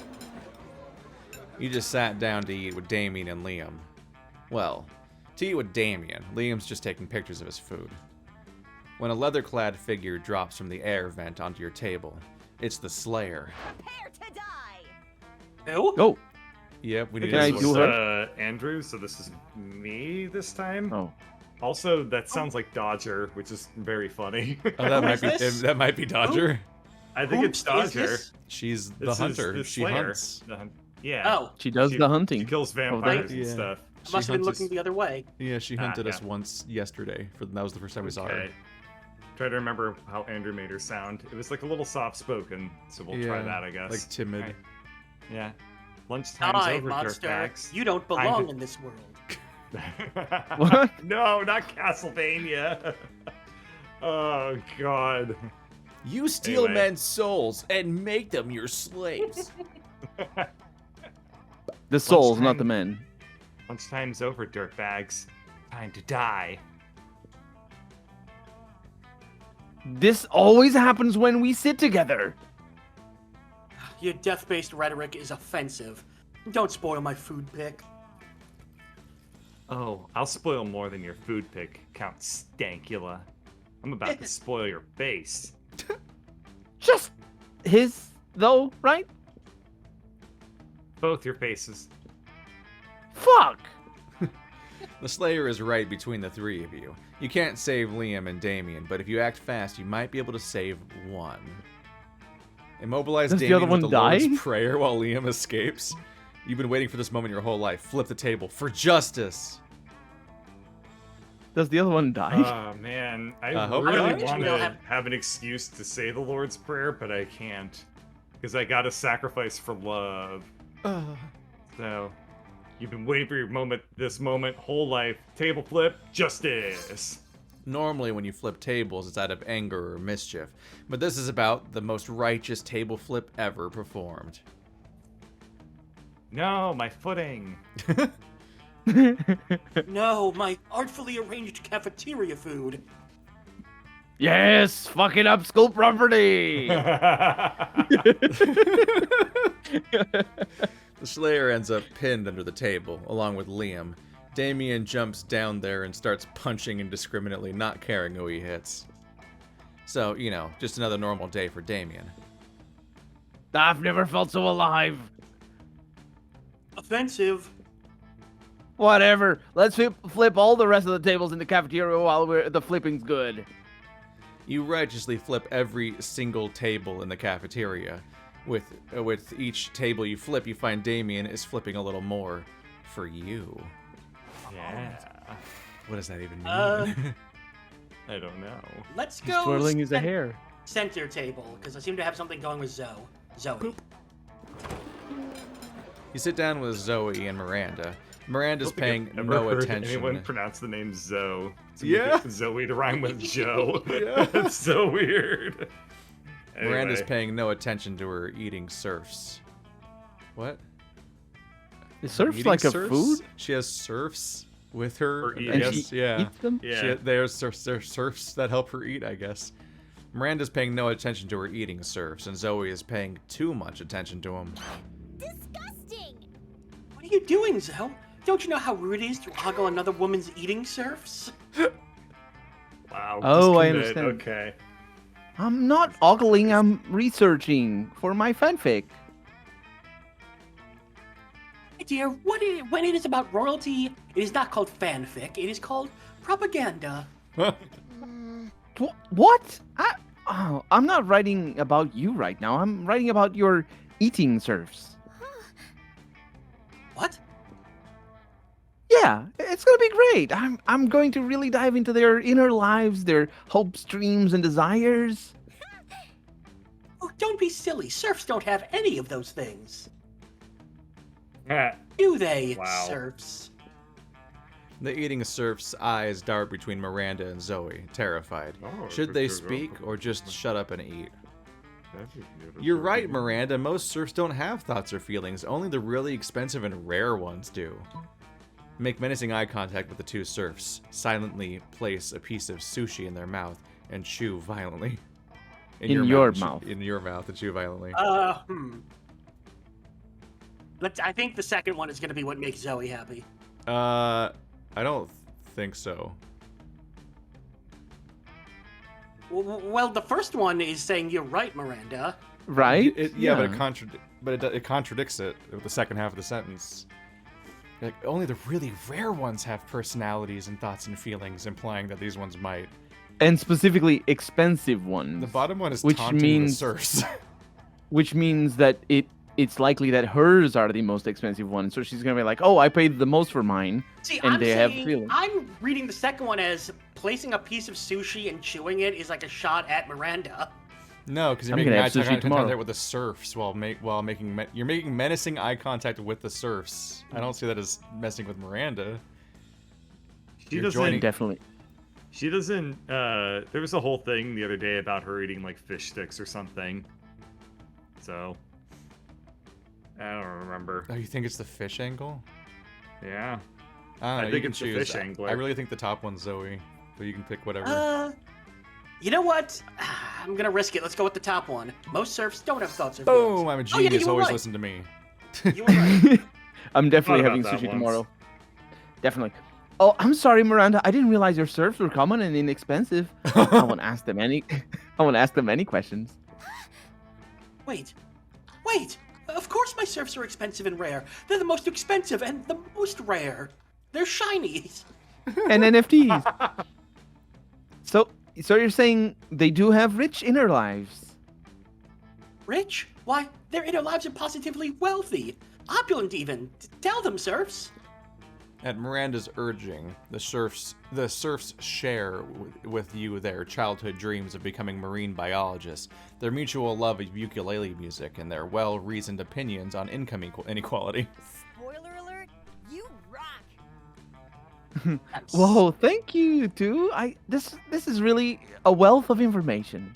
You just sat down to eat with Damien and Liam. Well, to eat with Damien, Liam's just taking pictures of his food. When a leather-clad figure drops from the air vent onto your table, it's the Slayer. Prepare to die. Who? Go. Yep, we need Can I to do was, Andrew, so this is me this time. Oh. Also, that sounds like Dodger, which is very funny. Oh, that Who might is be this? that might be Dodger. I think it's Oops, is Dodger. this? She's the This is hunter. the She Slayer. hunts. Yeah. Oh, She does She- the hunting. She kills that- vampires and Yeah. stuff. She must have been hunts looking us- the other way. Yeah, she hunted us yeah. once yesterday. That was the first time we saw her. Okay. Try to remember how Andrew made her sound. It was like a little soft-spoken, so we'll try Yeah, that, I guess. like timid. Okay. Yeah. Lunchtime's Hi, over, monster. dirtbags. You don't I'm belong the- in this world. What? No, not Castlevania. Oh, God. You steal Anyway. men's souls and make them your slaves. The souls, not Lunchtime. the men. Lunchtime's over, dirtbags. Time to die. This always happens when we sit together. Your death-based rhetoric is offensive. Don't spoil my food pick. Oh, I'll spoil more than your food pick, Count Stankula. I'm about to spoil your base. Just his, though, right? Both your faces. Fuck! The Slayer is right between the three of you. You can't save Liam and Damien, but if you act fast, you might be able to save one. Immobilize Does the Damien other with one the Lord's die? Prayer while Liam escapes. You've been waiting for this moment your whole life. Flip the table for justice. Does the other one die? Oh man, I hope really not. want They'll to have- have an excuse to say the Lord's Prayer, but I can't. Because I gotta sacrifice for love. So, you've been waiting for your moment, this moment, whole life. Table flip, justice. Normally when you flip tables, it's out of anger or mischief. But this is about the most righteous table flip ever performed. No, my footing. No, my artfully arranged cafeteria food. Yes, fucking up school property. The Slayer ends up pinned under the table, along with Liam. Damien jumps down there and starts punching indiscriminately, not caring who he hits. So, you know, just another normal day for Damien. I've never felt so alive. Offensive. Whatever. Let's flip all the rest of the tables in the cafeteria while the flipping's good. You righteously flip every single table in the cafeteria. With each table you flip, you find Damien is flipping a little more for you. Yeah. What does that even mean? I don't know. Let's He's go. twirling his hair. Center table, because I seem to have something going with Zoe. You sit down with Zoe and Miranda. Miranda's I don't think paying I've ever no heard attention. anyone pronounce the name Zoe. So Yeah. get Zoe to rhyme with Joe. Yeah. That's so weird. Miranda's Anyway. paying no attention to her eating surfs. What? Is surf's Eating like a surfs? food? She has surfs with her. Or eating. And Yes, she yeah. eats them? Yeah. There's surfs that help her eat, I guess. Miranda's paying no attention to her eating surfs, and Zoe is paying too much attention to them. Disgusting! What are you doing, Zoe? Don't you know how rude it is to ogle another woman's eating surfs? Wow. Oh, I discommit. understand. Okay. I'm not ogling, I'm researching for my fanfic. My dear, when it is about royalty, it is not called fanfic. It is called propaganda. What? I'm not writing about you right now. I'm writing about your eating surfs. What? Yeah, it's gonna be great. I'm going to really dive into their inner lives, their hopes, dreams, and desires. Oh, don't be silly. Serfs don't have any of those things. Ah, Do they, Wow. serfs? The eating surf's eyes dart between Miranda and Zoe, terrified. Oh, Should they speak or just shut up and eat? You're right, Miranda. Most serfs don't have thoughts or feelings. Only the really expensive and rare ones do. Make menacing eye contact with the two serfs. Silently place a piece of sushi in their mouth and chew violently. In your chew- mouth. In your mouth and chew violently. I think the second one is going to be what makes Zoe happy. I don't think so. Well, the first one is saying you're right, Miranda. Right? But it contradicts it with the second half of the sentence. Like, only the really rare ones have personalities and thoughts and feelings, implying that these ones might. And specifically expensive ones. The bottom one is Which taunting means- the serfs. Which means that it's likely that hers are the most expensive ones. So she's gonna be like, oh, I paid the most for mine. See, And I'm they have saying, feelings. I'm reading the second one as placing a piece of sushi and chewing it is like a shot at Miranda. No, because you're I'm making gonna eye have sushi contact tomorrow. with the serfs while making you're making menacing eye contact with the serfs. I don't see that as messing with Miranda. She You're doesn't. joining- Definitely. She doesn't. There was a whole thing the other day about her eating like fish sticks or something. So I don't remember. Oh, you think it's the fish angle? Yeah. I don't know, I you think can it's the choose. fish angler. I really think the top one's Zoe, but you can pick whatever. You know what? I'm gonna risk it. Let's go with the top one. Most serfs don't have thoughts or Boom! feelings. I'm a Oh, yeah, genius. you were Always right. listen to me. You were right. I'm definitely Thought having about that sushi once. tomorrow. Definitely. Oh, I'm sorry, Miranda. I didn't realize your surfs were common and inexpensive. I won't ask them any. I won't ask them any questions. Wait. Of course my surfs are expensive and rare. They're the most expensive and the most rare. They're shinies. And NFTs. So you're saying they do have rich inner lives? Rich? Why, their inner lives are positively wealthy. Opulent even. Tell them, surfs. At Miranda's urging, the serfs share with you their childhood dreams of becoming marine biologists, their mutual love of ukulele music, and their well-reasoned opinions on income inequality. Spoiler alert, you rock. Whoa, thank you, too. This is really a wealth of information.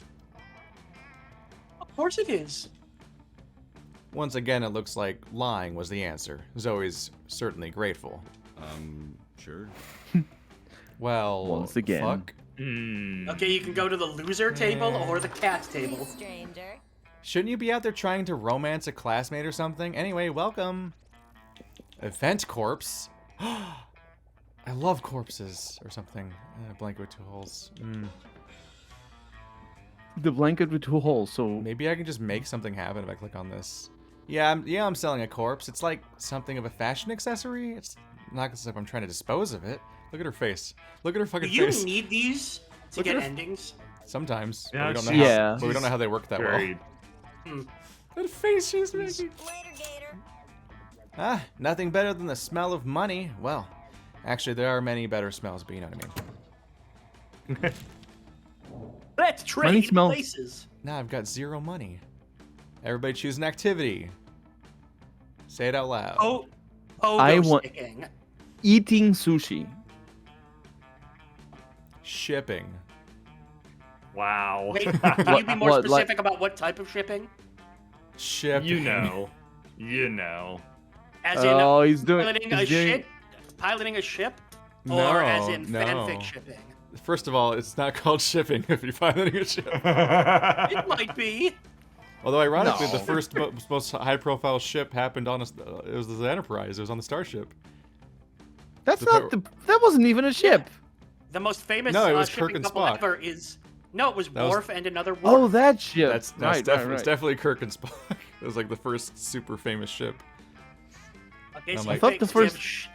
Of course it is. Once again, it looks like lying was the answer. Zoe's certainly grateful. Sure. Well, Once again. fuck. Okay, you can go to the loser table or the cat table. Please, stranger. Shouldn't you be out there trying to romance a classmate or something? Anyway, welcome. Event corpse. I love corpses or something. A blanket with 2 holes. The blanket with 2 holes, so... Maybe I can just make something happen if I click on this. Yeah, I'm selling a corpse. It's like something of a fashion accessory. It's not as if I'm trying to dispose of it. Look at her face. Look at her fucking Do you face. need these to Look at get her- endings? Sometimes. Yeah, but we don't know Yeah. how, but we don't know how they work that Buried. well. That face she's making. Later, Gator. Ah, nothing better than the smell of money. Well, actually, there are many better smells, but you know what I mean. Let's Money trade smells. places. Now I've got 0 money. Everybody choose an activity. Say it out loud. Oh, I pogo want- sticking. Eating sushi. Shipping. Wow. Wait, can you be more What, like- specific about what type of shipping? Shipping. You know. You know. As in Oh, he's doing... piloting he's a doing- ship? Piloting a ship? No, Or as in no. fanfic shipping? First of all, it's not called shipping if you're piloting a ship. It might be. Although ironically, No. the first most high-profile ship happened on it was the Enterprise. It was on the Starship. That's The not the... That wasn't even a ship. The most famous No, it was shipping Kirk and couple Spock. ever is... No, it was That was- Worf and another Worf. Oh, that ship. That's right, definitely, right. it's definitely Kirk and Spock. It was like the first super famous ship. Okay, I'm so like- you I thought think- the so you have first-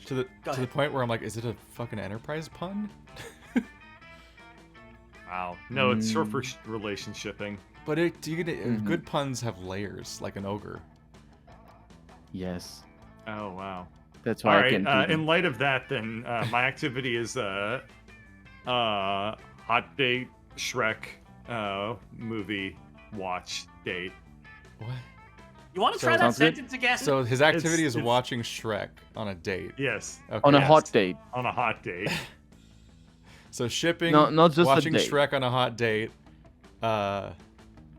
To the Go to the ahead. point where I'm like, is it a fucking Enterprise pun? Wow. No, it's short for relationshipping. But good puns have layers, like an ogre. Yes. Oh, wow. That's All why I right. can't do In them. light of that, then my activity is hot date Shrek movie watch date. What? You want to So- try that Sounds good. sentence again? So his activity is it's- watching Shrek on a date. Yes, Okay. On a Yes. hot date. on a hot date. So shipping, No, not just a watching date. Shrek on a hot date,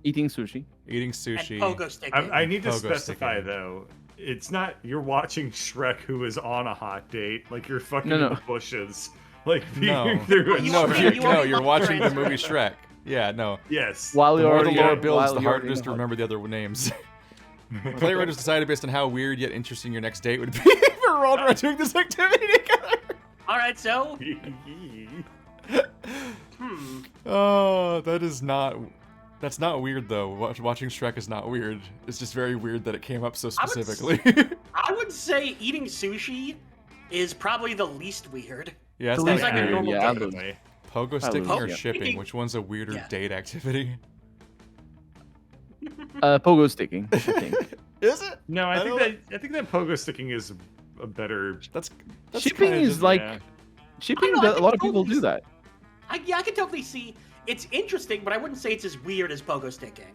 Eating sushi. eating and sushi. pogo sticking. I need to Pogo specify sticking. though. It's not you're watching Shrek who is on a hot date. Like you're fucking No, in no. the bushes. Like No. peering through a You No, already- Shrek. you no, already you're lost watching your the movie answer. Shrek. Yeah, no. Yes. While The you're more the already lore in- builds, while the you're harder it is in to hot- remember the other names. Playwriters decided based on how weird yet interesting your next date would be if we're all around doing this activity together. All right, so Oh, that's not weird though. Watching Shrek is not weird. It's just very weird that it came up so I would specifically. I would say eating sushi is probably the least weird. Yeah, it's The not least like a weird. normal yeah, date. Definitely. Pogo sticking or yeah. shipping? Which one's a weirder Yeah. date activity? Pogo sticking, I think. Is it? No, I don't- I think that pogo sticking is a better. That's Shipping kinda is just- like... yeah. Shipping, I know, I a think lot of people totally do that. I can totally see it's interesting, but I wouldn't say it's as weird as pogo sticking.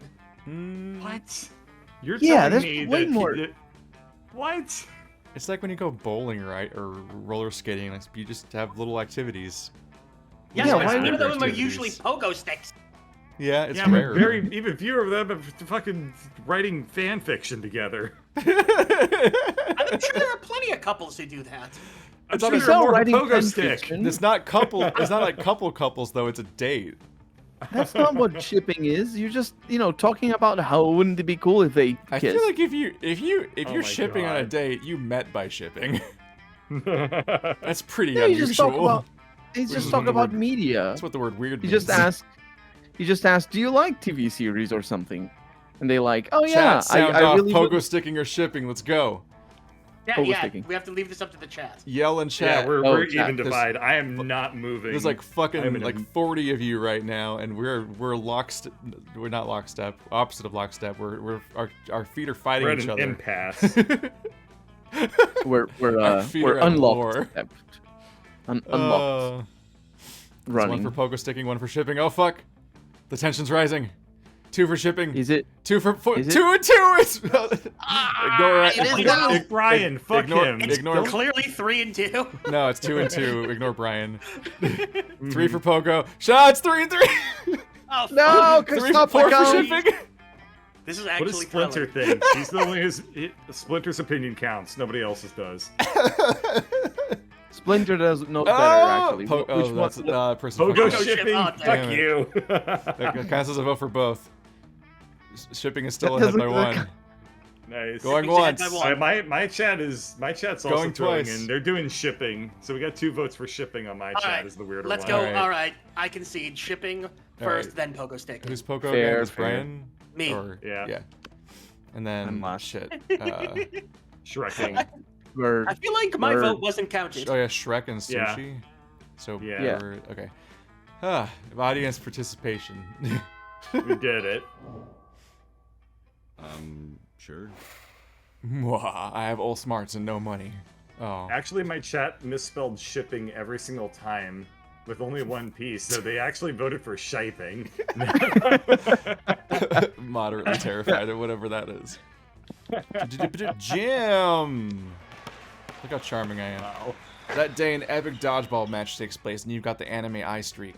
Mm, What? You're Yeah, telling there's me way that more- What? It's like when you go bowling, right, or roller skating. Like you just have little activities. Yes, Yeah, but why none would- of them are activities. usually pogo sticks. Yeah, it's Yeah, but rare. very even fewer of them are fucking writing fan fiction together. I'm sure there are plenty of couples who do that. I'm It's not sure a there are more writing pogo fan stick. fiction. It's not couple. It's not like couples though. It's a date. That's not what shipping is. You're just, talking about how wouldn't it be cool if they I kiss. feel like if you're Oh you're my shipping on a God. date, you met by shipping. That's pretty Yeah, you just talk unusual. about. You Which just is talk when the about word- media. That's what the word weird You means. just ask. You just ask, do you like TV series or something? and they like, oh yeah, Chat, sound I off, really pogo would- sticking or shipping. Let's go. Yeah, Pogo yeah. sticking. We have to leave this up to the chat. Yell in chat. Yeah, we're Oh, even chat. divide. I am not moving. There's like I'm fucking in like a- 40 of you right now, and we're lockstep. We're not lockstep. Opposite of lockstep. Our feet are fighting We're at each an other. impasse. we're Our feet are at unlocked. war. Unlocked. It's Running. one for pogo sticking, one for shipping. Oh fuck, the tension's rising. 2 for shipping. Is it? 2 for Is it? 2 and 2. It's ignore it is now. Brian, fuck ignore, him. It's Ignore. clearly 3 and 2. No, it's 2 and 2. Ignore Brian. 3 for pogo. Shots 3 and 3. Oh, No, 3 stop for the gun. shipping. This is What actually does Splinter thrilling. think? He's the only Splinter's opinion counts. Nobody else's does. Splinter does know better actually. Po- Which oh, one? that's person. Pogo fucking- shipping. Oh, Fuck damn it. you. That counts as a vote for both. Shipping is still That ahead by doesn't look- 1. Nice. Going Shipping's ahead once. by 1. My chat's also Going throwing twice. in. They're doing shipping, so we got 2 votes for shipping on my All chat. right, Is the weirder let's one. go. Alright. All right, I concede shipping first, right. then pogo stick. Who's pogo Fair, again? Is fair. Brian? Me. Or, Yeah. And then I'm last. shit. Shrekking. We're I feel like my Word. vote wasn't counted. Oh yeah, Shrek and Yeah. Sushi. So Yeah. we're okay. Audience participation. We did it. Sure. Mwah, I have all smarts and no money. Oh. Actually, my chat misspelled shipping every single time with only 1 piece, so they actually voted for shiping. Moderately terrified of whatever that is. Jim! Look how charming I am. Wow. That day an epic dodgeball match takes place and you've got the anime eye streak.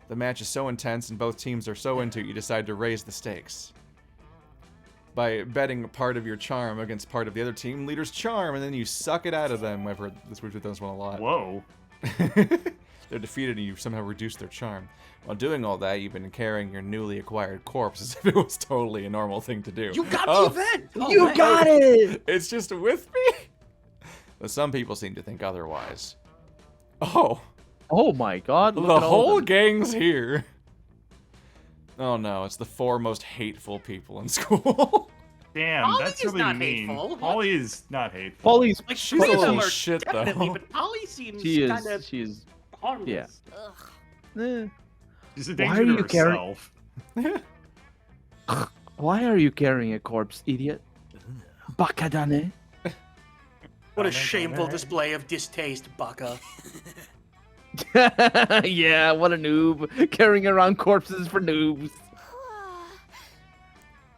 The match is so intense and both teams are so into it you decide to raise the stakes. By betting part of your charm against part of the other team leader's charm, and then you suck it out of them. I've heard this we've done this one a lot. Whoa. They're defeated and you somehow reduce their charm. While doing all that, you've been carrying your newly acquired corpse as if it was totally a normal thing to do. You got Oh, the event. Oh, you man. got it. It's just with me? But some people seem to think otherwise. Oh, Oh my God! Look the at all whole of them. gang's here. Oh no, it's the 4 most hateful people in school. Damn, Polly that's is really not mean. hateful. Polly is not hateful. Polly's Like, She's 3 a of them little are shit, though. definitely, but Polly seems She kind of is. She's. harmless. Ugh. Eh. She's a Why danger are to you carrying- herself. Why are you carrying a corpse, idiot? Bakadane. What a shameful display of distaste, Baka. Yeah, what a noob. Carrying around corpses for noobs.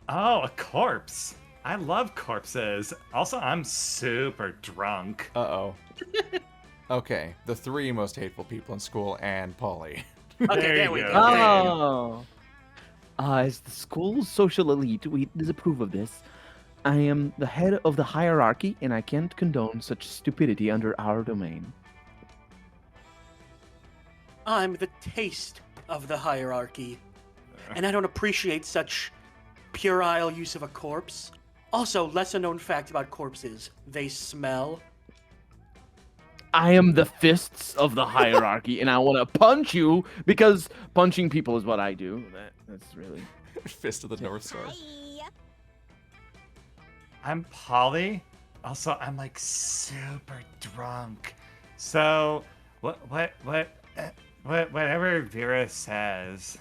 Oh, a corpse. I love corpses. Also, I'm super drunk. Uh-oh. Okay, the 3 most hateful people in school and Polly. Okay, There there you we go. go. Oh. As the school's social elite, we disapprove of this. I am the head of the hierarchy, and I can't condone such stupidity under our domain. I'm the taste of the hierarchy, and I don't appreciate such puerile use of a corpse. Also, lesser known fact about corpses, they smell. I am the fists of the hierarchy, and I want to punch you because punching people is what I do. That's really. Fist of the North Star. Hi. I'm Polly. Also, I'm like super drunk. So, whatever Vera says.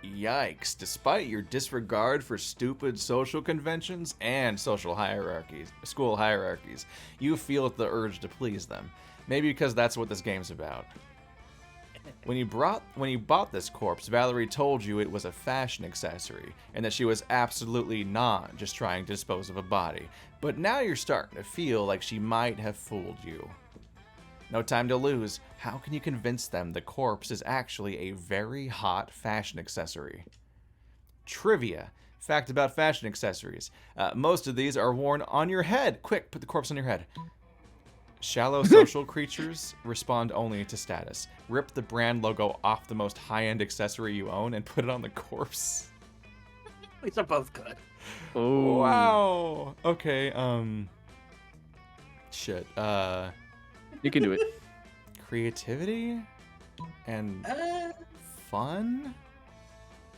Yikes. Despite your disregard for stupid social conventions and social hierarchies, school hierarchies, you feel the urge to please them. Maybe because that's what this game's about. When you bought this corpse, Valerie told you it was a fashion accessory, and that she was absolutely not just trying to dispose of a body. But now you're starting to feel like she might have fooled you. No time to lose. How can you convince them the corpse is actually a very hot fashion accessory? Trivia. Fact about fashion accessories. Most of these are worn on your head. Quick, put the corpse on your head. Shallow social creatures respond only to status. Rip the brand logo off the most high-end accessory you own and put it on the corpse. These are both good. Oh. Wow. Okay, shit. You can do it. Creativity? And fun?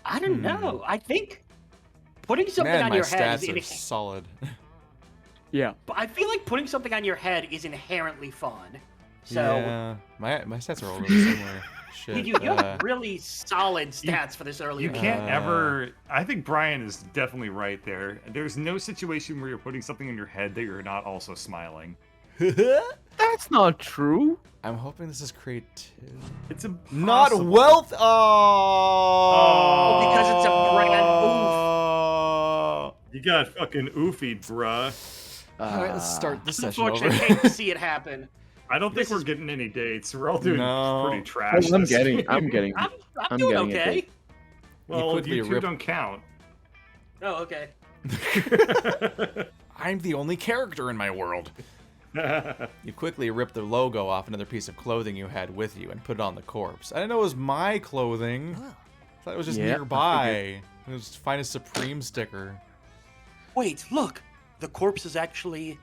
I don't know. I think putting something Man, on my your head stats are is solid. Yeah. But I feel like putting something on your head is inherently fun. So Yeah, my stats are all really similar. Shit. you have really solid stats for this early. You game. can't ever. I think Brian is definitely right there. There's no situation where you're putting something in your head that you're not also smiling. That's not true. I'm hoping this is creativity. It's impossible. Not wealth. Oh, because it's a brand. Oh. You got fucking oofied, bruh. All right, let's start this session Unfortunately, over. I hate to see it happen. I don't think This we're is- getting any dates. We're all doing No. pretty trash. I'm this getting. week. I'm getting. I'm I'm doing getting it, okay. Dave. Well, quickly you two rip- don't count. Oh, okay. I'm the only character in my world. You quickly rip the logo off another piece of clothing you had with you and put it on the corpse. I didn't know it was my clothing. I thought it was just Yeah, I nearby. It was find a Supreme sticker. Wait, look. The corpse is actually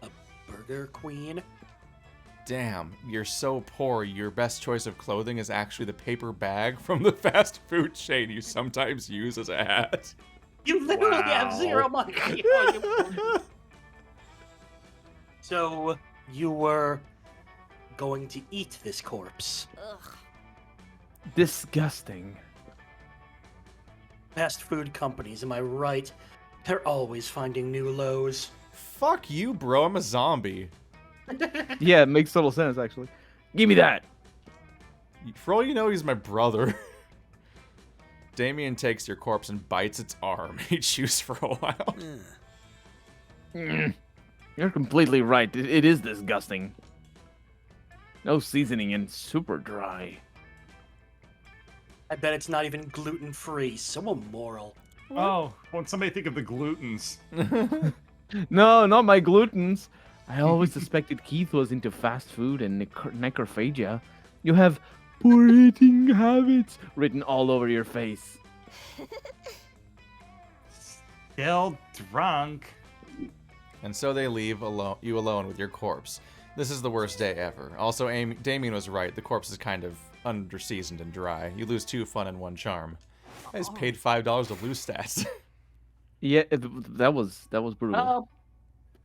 a Burger Queen. Damn, you're so poor. Your best choice of clothing is actually the paper bag from the fast food chain you sometimes use as a hat. You literally have Wow. 0 money. Oh, you- So, you were going to eat this corpse. Ugh. Disgusting. Fast food companies, am I right? They're always finding new lows. Fuck you, bro. I'm a zombie. Yeah, it makes total sense actually. Give me that. For all you know, he's my brother. Damien takes your corpse and bites its arm. He chews for a while. You're completely right. It is disgusting. No seasoning and super dry. I bet it's not even gluten-free. So immoral. Oh, won't somebody think of the glutens? No, not my glutens. I always suspected Keith was into fast food and necrophagia. You have poor eating habits written all over your face. Still drunk. And so they leave you alone with your corpse. This is the worst day ever. Also, Damien was right. The corpse is kind of under-seasoned and dry. You lose 2 fun and 1 charm. I just paid $5 to lose stats. Yeah, that was brutal.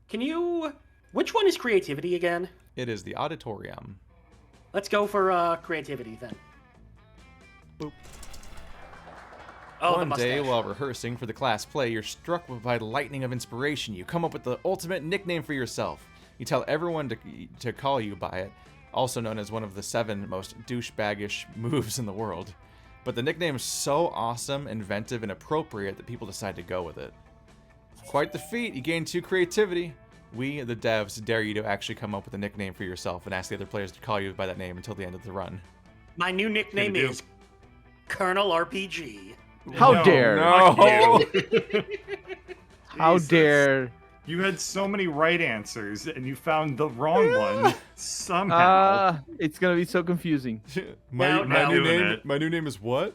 Can you... Which one is creativity again? It is the auditorium. Let's go for creativity then. Boop. Oh, the One day, mustache. while rehearsing for the class play, you're struck by the lightning of inspiration. You come up with the ultimate nickname for yourself. You tell everyone to call you by it, also known as one of the 7 most douchebaggish moves in the world. But the nickname is so awesome, inventive, and appropriate that people decide to go with it. Quite the feat. You gain 2 creativity. We, the devs, dare you to actually come up with a nickname for yourself and ask the other players to call you by that name until the end of the run. My new nickname Gonna do. is ColonelRPG. How No, dare! no. fuck you. How Jesus. dare! You had so many right answers, and you found the wrong one somehow. It's gonna be so confusing. No, my new doing name. it. My new name is what?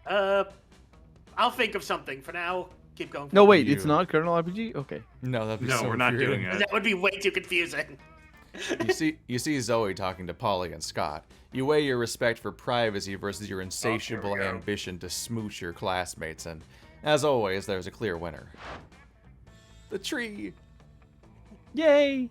I'll think of something for now. Keep going. No, wait, You. it's not Colonel RPG. Okay. No, that'd be No, so we're not doing infuriating. it. That would be way too confusing. You see Zoe talking to Polly and Scott. You weigh your respect for privacy versus your insatiable go. ambition to smooch your classmates, and as always, there's a clear winner. The tree. Yay!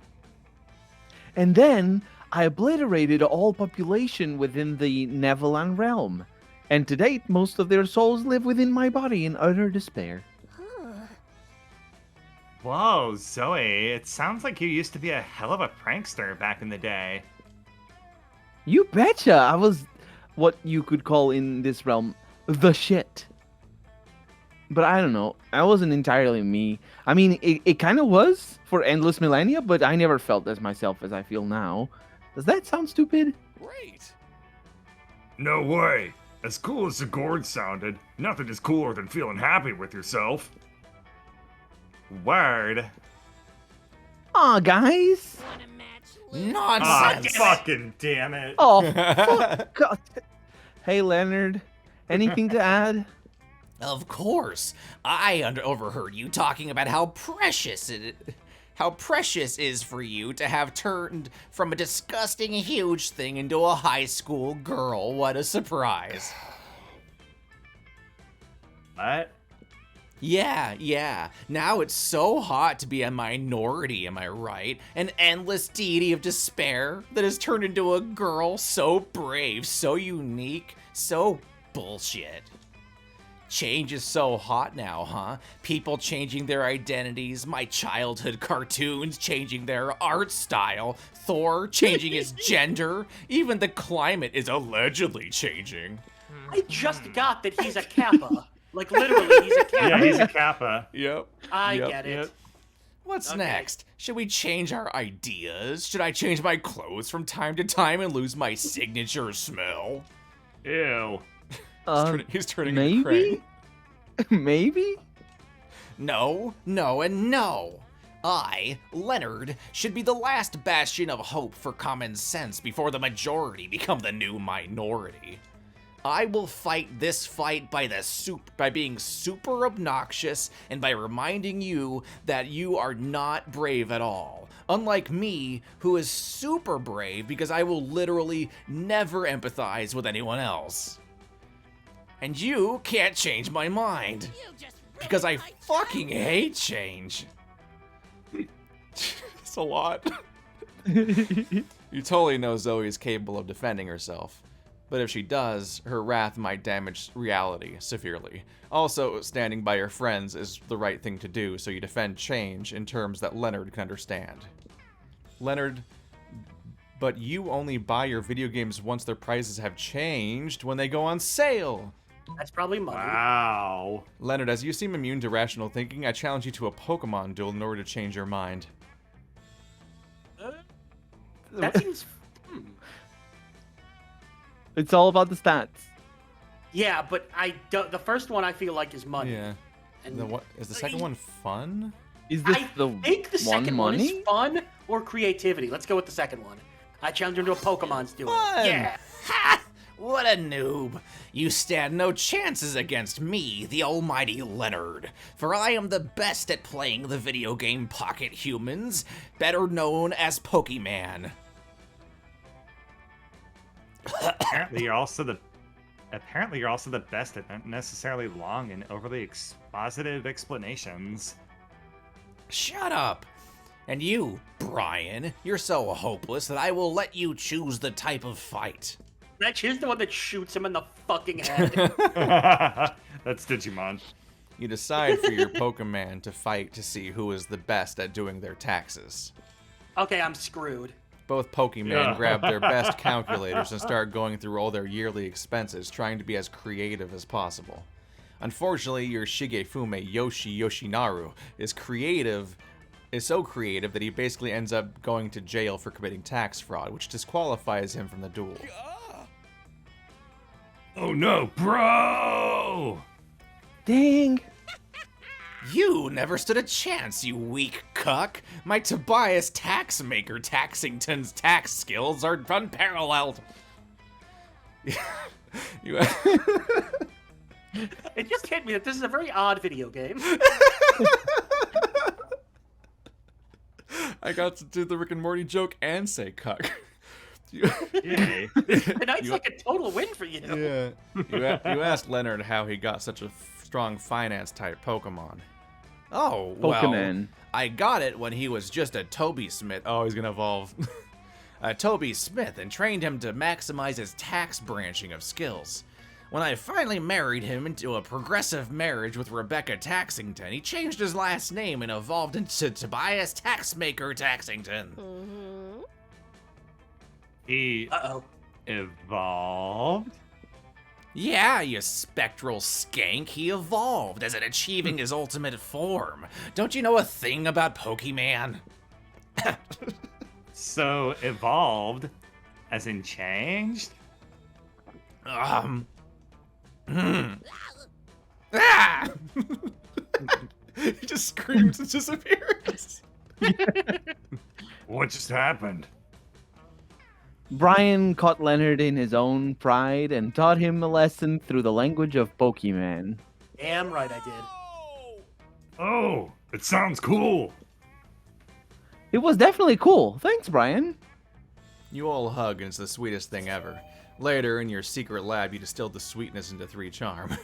And then I obliterated all population within the Neverland realm. And to date, most of their souls live within my body in utter despair. Whoa, Zoe, it sounds like you used to be a hell of a prankster back in the day. You betcha! I was what you could call in this realm the shit. But I don't know. I wasn't entirely me. I mean, it kind of was for endless millennia, but I never felt as myself as I feel now. Does that sound stupid? Great. No way. As cool as the gourd sounded, nothing is cooler than feeling happy with yourself. Word. Aw, guys! Wanna match Ah, Nonsense. fucking damn it. Oh, fuck. God. Hey, Leonard. Anything to add? Of course. I overheard you talking about how precious is for you to have turned from a disgusting huge thing into a high school girl. What a surprise. What? Yeah. Now it's so hot to be a minority, am I right? An endless deity of despair that has turned into a girl so brave, so unique, so bullshit. Change is so hot now, huh? People changing their identities, my childhood cartoons changing their art style, Thor changing his gender, even the climate is allegedly changing. I just got that he's a Kappa. Like, literally, he's a Kappa. Yeah, he's a Kappa. Yep. I Yep. get it. What's Okay. next? Should we change our ideas? Should I change my clothes from time to time and lose my signature smell? Ew. He's turning into Maybe? Krang. Maybe? No, and no. I, Leonard, should be the last bastion of hope for common sense before the majority become the new minority. I will fight this fight by being super obnoxious and by reminding you that you are not brave at all. Unlike me, who is super brave because I will literally never empathize with anyone else. And you can't change my mind. Because I fucking hate change. It's a lot. You totally know Zoe is capable of defending herself. But if she does, her wrath might damage reality severely. Also, standing by your friends is the right thing to do, so you defend change in terms that Leonard can understand. Leonard, but you only buy your video games once their prices have changed when they go on sale. That's probably money. Wow. Leonard, as you seem immune to rational thinking, I challenge you to a Pokemon duel in order to change your mind. That seems... It's all about the stats. Yeah, but the first one I feel like is money. Yeah. And Is the second one fun? Is this I the think the second one money? is fun or creativity. Let's go with the second one. I challenge him to a Pokemon's duel. Fun. Yeah. Ha! What a noob. You stand no chances against me, the almighty Leonard. For I am the best at playing the video game Pocket Humans, better known as Pokemon. Apparently, you're also the best at not necessarily long and overly expositive explanations. Shut up. And you, Brian, you're so hopeless that I will let you choose the type of fight. Here's the one that shoots him in the fucking head. That's Digimon. You decide for your Pokemon to fight to see who is the best at doing their taxes. Okay, I'm screwed. Both Pokemon grab their best calculators and start going through all their yearly expenses, trying to be as creative as possible. Unfortunately, your Shigefume Yoshinaru is so creative that he basically ends up going to jail for committing tax fraud, which disqualifies him from the duel. Oh no, bro! Dang. You never stood a chance, you weak cuck. My Tobias Taxmaker Taxington's tax skills are unparalleled. It just hit me that this is a very odd video game. I got to do the Rick and Morty joke and say cuck. Yay. Tonight's like a total win for you. Yeah. You asked Leonard how he got such a strong finance type Pokemon. Oh, well, Pokemon. I got it when he was just a Toby Smith. Oh, he's gonna evolve. Toby Smith, and trained him to maximize his tax branching of skills. When I finally married him into a progressive marriage with Rebecca Taxington, he changed his last name and evolved into Tobias Taxmaker Taxington. Mm-hmm. He Uh-oh. evolved? Yeah, you spectral skank, he evolved as in achieving his ultimate form. Don't you know a thing about Pokemon? So, evolved, as in changed? Ah! He just screams and disappears. What just happened? Brian caught Leonard in his own pride and taught him a lesson through the language of Pokemon. Damn right I did. Oh, it sounds cool. It was definitely cool. Thanks, Brian. You all hug, and it's the sweetest thing ever. Later, in your secret lab, you distilled the sweetness into 3 charm.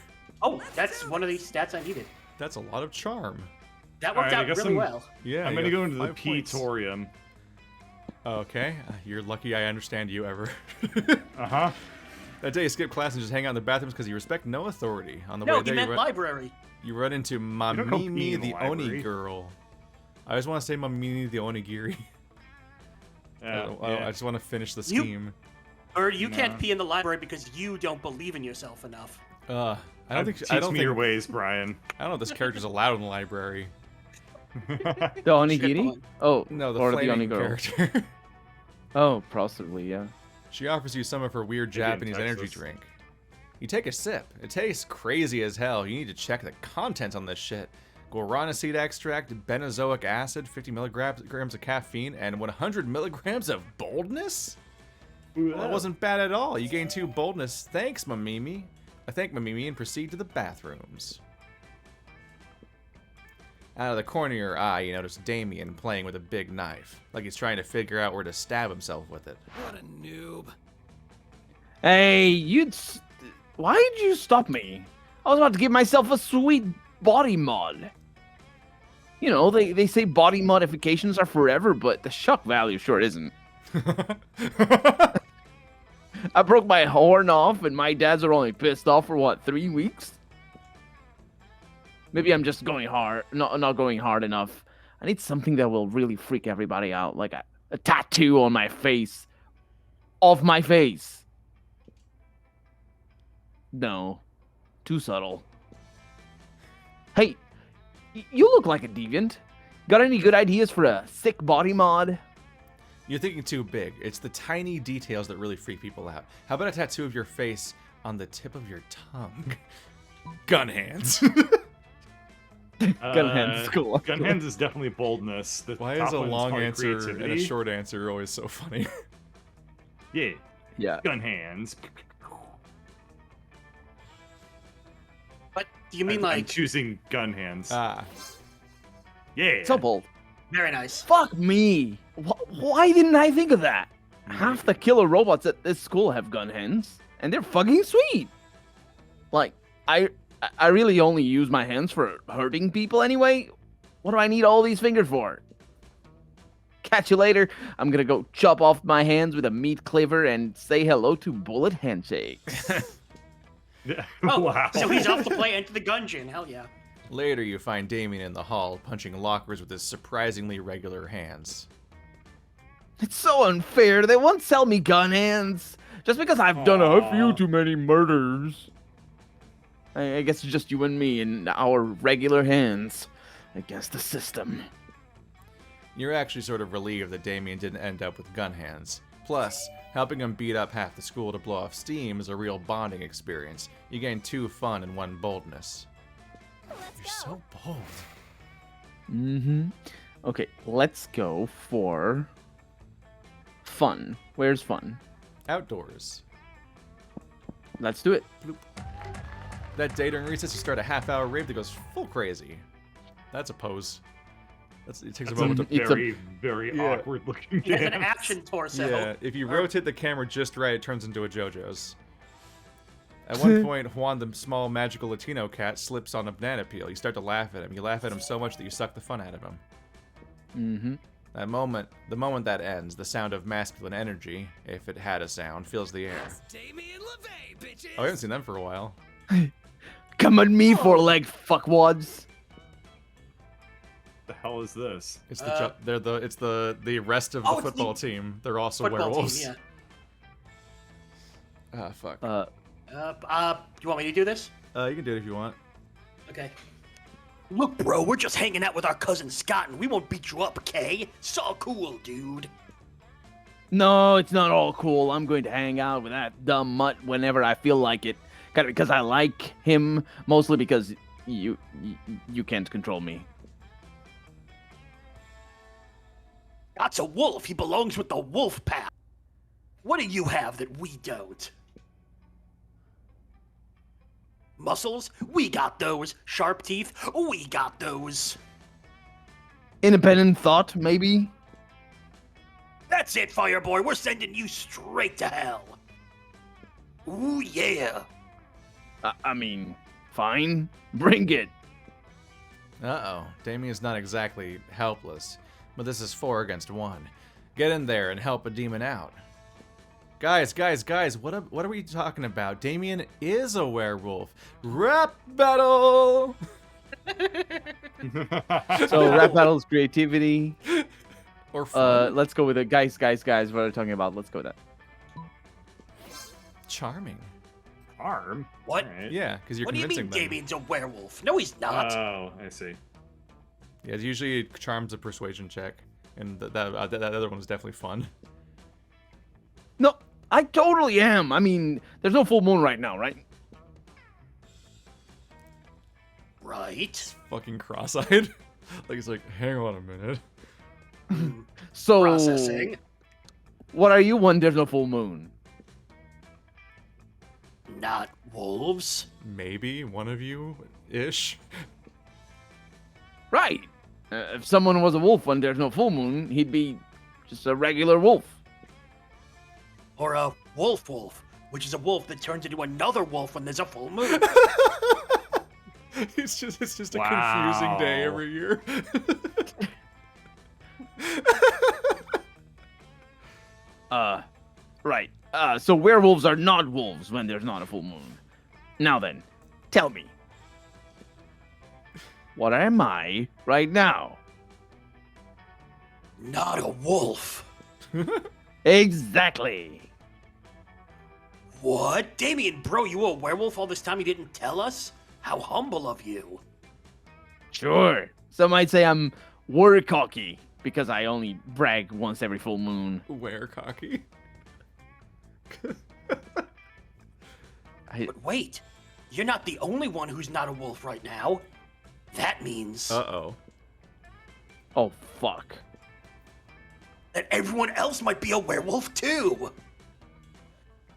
Oh, that's one of these stats I needed. That's a lot of charm. That worked Alright, I out guess really well. Yeah, I'm you gonna got go into the 5 points. P-torium. Okay, you're lucky I understand you ever. Uh-huh. That day you skip class and just hang out in the bathrooms because you respect no authority. On the No, way he there, meant library. you run into don't go pee Mamimi in the the Oni library. girl. I just want to say Mamimi the Onigiri. I just want to finish the scheme. Or you can't pee in the library because you don't believe in yourself enough. I don't think. Teach I don't me think. your ways, Brian. I don't know if this character's allowed in the library. The onigiri? Shit, Oh, No, the or the flaming onigoro. character. Oh, possibly, yeah. She offers you some of her weird Maybe in Japanese energy Texas. drink. You take a sip. It tastes crazy as hell. You need to check the contents on this shit. Guarana seed extract, benzoic acid, 50 milligrams of caffeine, and 100 milligrams of boldness? Well, it wasn't bad at all. You gain 2 boldness. Thanks, Mamimi. I thank Mamimi and proceed to the bathrooms. Out of the corner of your eye, you notice Damien playing with a big knife, like he's trying to figure out where to stab himself with it. What a noob. Hey, why did you stop me? I was about to give myself a sweet body mod. You know, they say body modifications are forever, but the shock value sure isn't. I broke my horn off, and my dads are only pissed off for, what, 3 weeks? Maybe I'm just going hard, not going hard enough. I need something that will really freak everybody out, like a tattoo on my face. Of my face. No. Too subtle. Hey, you look like a deviant. Got any good ideas for a sick body mod? You're thinking too big. It's the tiny details that really freak people out. How about a tattoo of your face on the tip of your tongue? Gun hands. Gun hands, cool. Gun hands is definitely boldness. The Why top is a one's long probably answer and a creativity. short answer always so funny? Yeah, Yeah. gun hands. But do you mean I'm like choosing gun hands? Ah. Yeah. So bold. very nice? Fuck me. Why didn't I think of that? Half the killer robots at this school have gun hands, and they're fucking sweet. Like, I really only use my hands for hurting people anyway. What do I need all these fingers for? Catch you later. I'm gonna go chop off my hands with a meat cleaver and say hello to bullet handshakes. Oh, wow. so he's off to play Enter the Gungeon. Hell yeah. Later, you find Damien in the hall, punching lockers with his surprisingly regular hands. It's so unfair. They won't sell me gun hands just because I've done a few too many murders. I guess it's just you and me and our regular hands against the system. You're actually sort of relieved that Damien didn't end up with gun hands. Plus, helping him beat up half the school to blow off steam is a real bonding experience. You gain 2 fun and 1 boldness. You're so bold. Mm-hmm. Okay, let's go for fun. Where's fun? Outdoors. Let's do it. That day during recess, you start a half-hour rave that goes full crazy. That's a pose. It takes That's a moment to... It's a- very, very Yeah. awkward looking He has an dance. action torso. Yeah, if you rotate the camera just right, it turns into a JoJo's. At one point, Juan, the small magical Latino cat, slips on a banana peel. You start to laugh at him. You laugh at him so much that you suck the fun out of him. Mm-hmm. The moment that ends, the sound of masculine energy, if it had a sound, fills the air. Damien LeVay, bitches. Oh, we haven't seen them for a while. Come on me, four-legged fuckwads. The hell is this? It's the rest of the Oh, it's football the team. They're also Football werewolves. team, Ah, fuck. yeah. Do you want me to do this? You can do it if you want. Okay. Look, bro, we're just hanging out with our cousin Scott, and we won't beat you up, okay? It's all cool, dude. No, it's not all cool. I'm going to hang out with that dumb mutt whenever I feel like it. Kind of because I like him, mostly because you can't control me. That's a wolf. He belongs with the wolf pack. What do you have that we don't? Muscles? We got those. Sharp teeth? We got those. Independent thought, maybe? That's it, Fireboy. We're sending you straight to hell. Ooh, yeah. I mean, Fine, bring it. Uh-oh, Damien's not exactly helpless, but this is 4 against 1. Get in there and help a demon out. Guys, what are we talking about? Damien is a werewolf. Rap battle! So rap battles, creativity. Or fun. Let's go with it. Guys, what are we talking about? Let's go with that. Charming. Arm? What? Alright. Yeah, because you're What do you convincing mean them. Damien's a werewolf? No, he's not. Oh, I see. Yeah, usually it charms a persuasion check, and that other one was definitely fun. No, I totally am. I mean, there's no full moon right now, right? Right. Fucking cross-eyed. Like he's like, hang on a minute. So, Processing. what are you when there's no full moon? Not wolves. Maybe one of you ish. Right. If someone was a wolf when there's no full moon, he'd be just a regular wolf. Or a wolf, which is a wolf that turns into another wolf when there's a full moon. It's just a confusing day Wow. every year. Right. So werewolves are not wolves when there's not a full moon. Now then, tell me. What am I right now? Not a wolf. Exactly. What? Damien, bro, you were a werewolf all this time you didn't tell us? How humble of you. Sure. Some might say I'm word cocky because I only brag once every full moon. Where cocky? But wait, you're not the only one who's not a wolf right now. That means Uh-oh. Oh, fuck. that everyone else might be a werewolf too.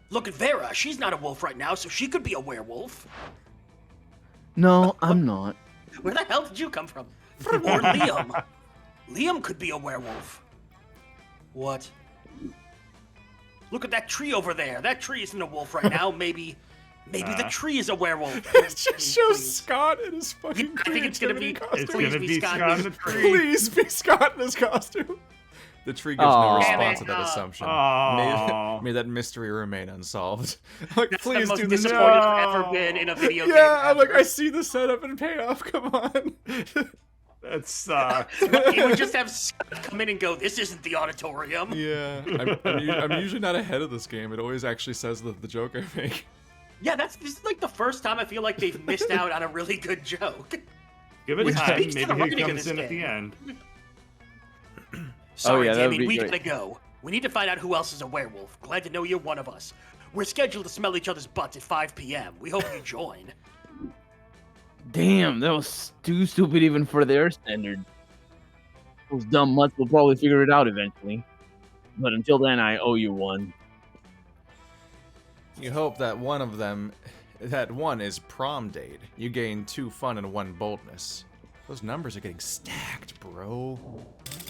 Look at Vera, she's not a wolf right now, so she could be a werewolf. No, I'm not. Where the hell did you come from? Or Liam. Liam could be a werewolf. What? Look at that tree over there. That tree isn't a wolf right now. Maybe the tree is a werewolf. It just shows Please. Scott in his fucking I think it's gonna be. creativity It's costume. gonna Please be Scott. Scott in the tree. Please be Scott in his costume. The tree gives no Aw. response to Damn that it. assumption. Aw. May that mystery remain unsolved. Like, That's please the most do this. disappointed No. I've ever been in a video game. Yeah, I'm like, ever. I see the setup and payoff. Come on. That sucks. He would just have Scott come in and go, "This isn't the auditorium." Yeah, I'm usually not ahead of this game. It always actually says the joke I make. Yeah, this is like the first time I feel like they've missed out on a really good joke. Give it Which time. speaks to Maybe the he writing of comes this in at game. the end. Sorry, yeah, that would Damien, be we great. gotta go. We need to find out who else is a werewolf. Glad to know you're one of us. We're scheduled to smell each other's butts at 5 p.m. We hope you join. Damn, that was too stupid even for their standard. Those dumb mutts will probably figure it out eventually. But until then, I owe you one. You hope that one of them, that one is prom date. You gain 2 fun and 1 boldness. Those numbers are getting stacked, bro.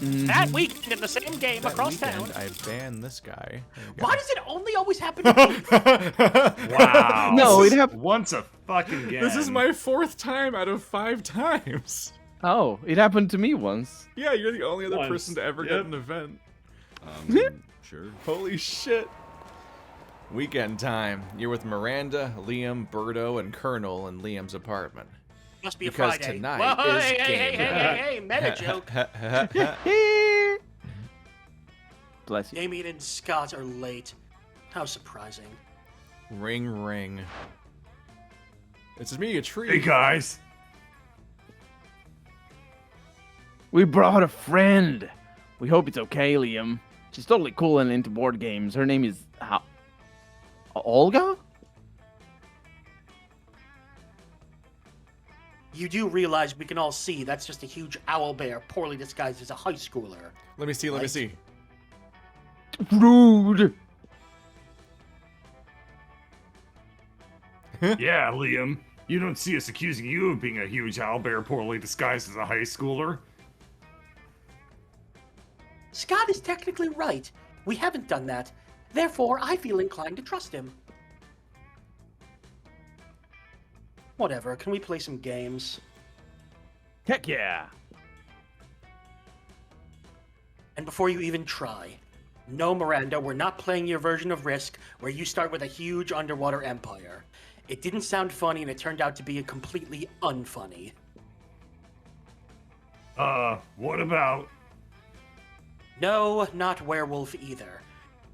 That weekend in the same game That across weekend, town. I ban this guy. There you go. Why does it only always happen to me? Wow. No, it happened. Once a fucking again. This is my 4th time out of 5 times. Oh, it happened to me once. Yeah, you're the only other Once. person to ever get Yep. an event. Sure. Holy shit. Weekend time. You're with Miranda, Liam, Birdo, and Colonel in Liam's apartment. Must be a Because Friday. tonight Whoa, is hey, hey, game hey, night. hey, meta joke. Bless you. Damien and Scott are late. How surprising. Ring, ring. It's me, a tree. Hey guys. We brought a friend. We hope it's okay, Liam. She's totally cool and into board games. Her name is Olga? You do realize we can all see that's just a huge owl bear poorly disguised as a high schooler. Let me see, let me Right. see. Rude. Yeah, Liam. You don't see us accusing you of being a huge owlbear poorly disguised as a high schooler. Scott is technically right. We haven't done that. Therefore, I feel inclined to trust him. Whatever, can we play some games? Heck yeah. And before you even try, no, Miranda, we're not playing your version of Risk where you start with a huge underwater empire. It didn't sound funny and it turned out to be completely unfunny. What about? No, not werewolf either.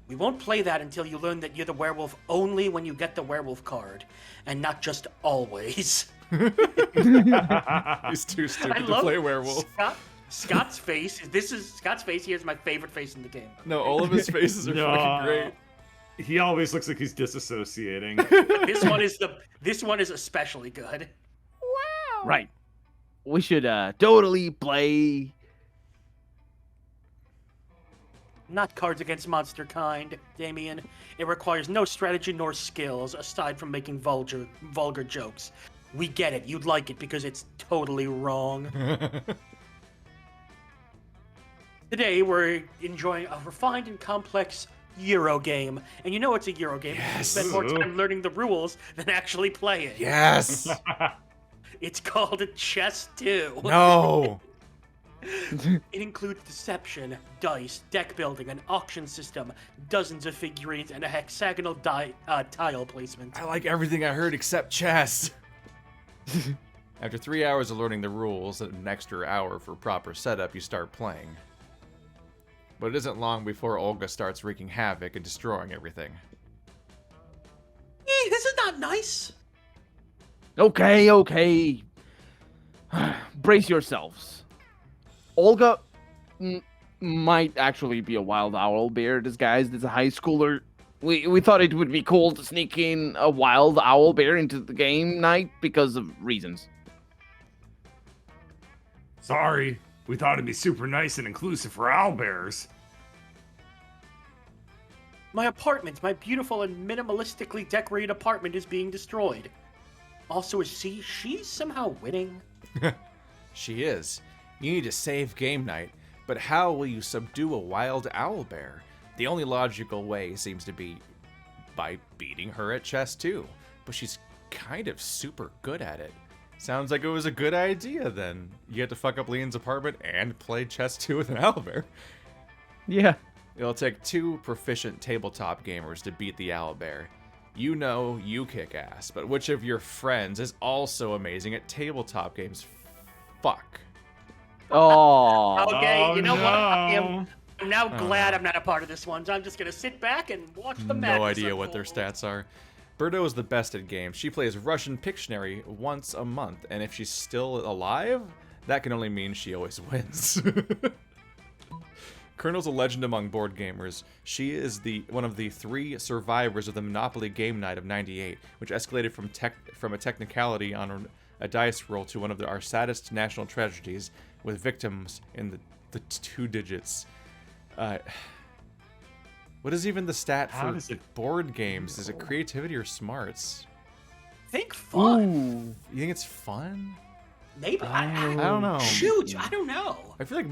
We won't play that until you learn that you're the werewolf only when you get the werewolf card, and not just always. He's too stupid to play werewolf. Scott's face. Scott's face here is my favorite face in the game. No, all of his faces are fucking great. He always looks like he's disassociating. This one is especially good. Wow. Right. We should totally play. Not Cards Against Monster kind, Damien. It requires no strategy nor skills aside from making vulgar jokes. We get it. You'd like it because it's totally wrong. Today we're enjoying a refined and complex Euro game. And you know it's a Euro game because you spend more time learning the rules than actually playing. Yes. It's called Chess 2. No. It includes deception, dice, deck building, an auction system, dozens of figurines, and a hexagonal tile placement. I like everything I heard except chess. After 3 hours of learning the rules and an extra hour for proper setup, you start playing. But it isn't long before Olga starts wreaking havoc and destroying everything. This is not nice. Okay. Brace yourselves. Olga might actually be a wild owl bear disguised as a high schooler. We thought it would be cool to sneak in a wild owl bear into the game night because of reasons. Sorry, we thought it'd be super nice and inclusive for owlbears. My apartment, my beautiful and minimalistically decorated apartment is being destroyed. Also, is she's somehow winning? She is. You need to save game night, but how will you subdue a wild owl bear? The only logical way seems to be by beating her at chess too, but she's kind of super good at it. Sounds like it was a good idea then. You get to fuck up Leon's apartment and play chess 2 with an owlbear. Yeah. It'll take 2 proficient tabletop gamers to beat the owlbear. You know you kick ass, but which of your friends is also amazing at tabletop games? Fuck. Oh. Okay, you know no. what? I'm now glad I'm not a part of this one, so I'm just gonna sit back and watch the madness No idea what their unfold. stats are. Birdo is the best at games. She plays Russian Pictionary once a month, and if she's still alive, that can only mean she always wins. Colonel's a legend among board gamers. She is one of the 3 survivors of the Monopoly game night of '98, which escalated from a technicality on a dice roll to one of our saddest national tragedies, with victims in the 2 digits. What is even the stat for board games? Is it creativity or smarts? Think fun. Ooh. You think it's fun? Maybe. I don't know. Shoot, I don't know. I feel like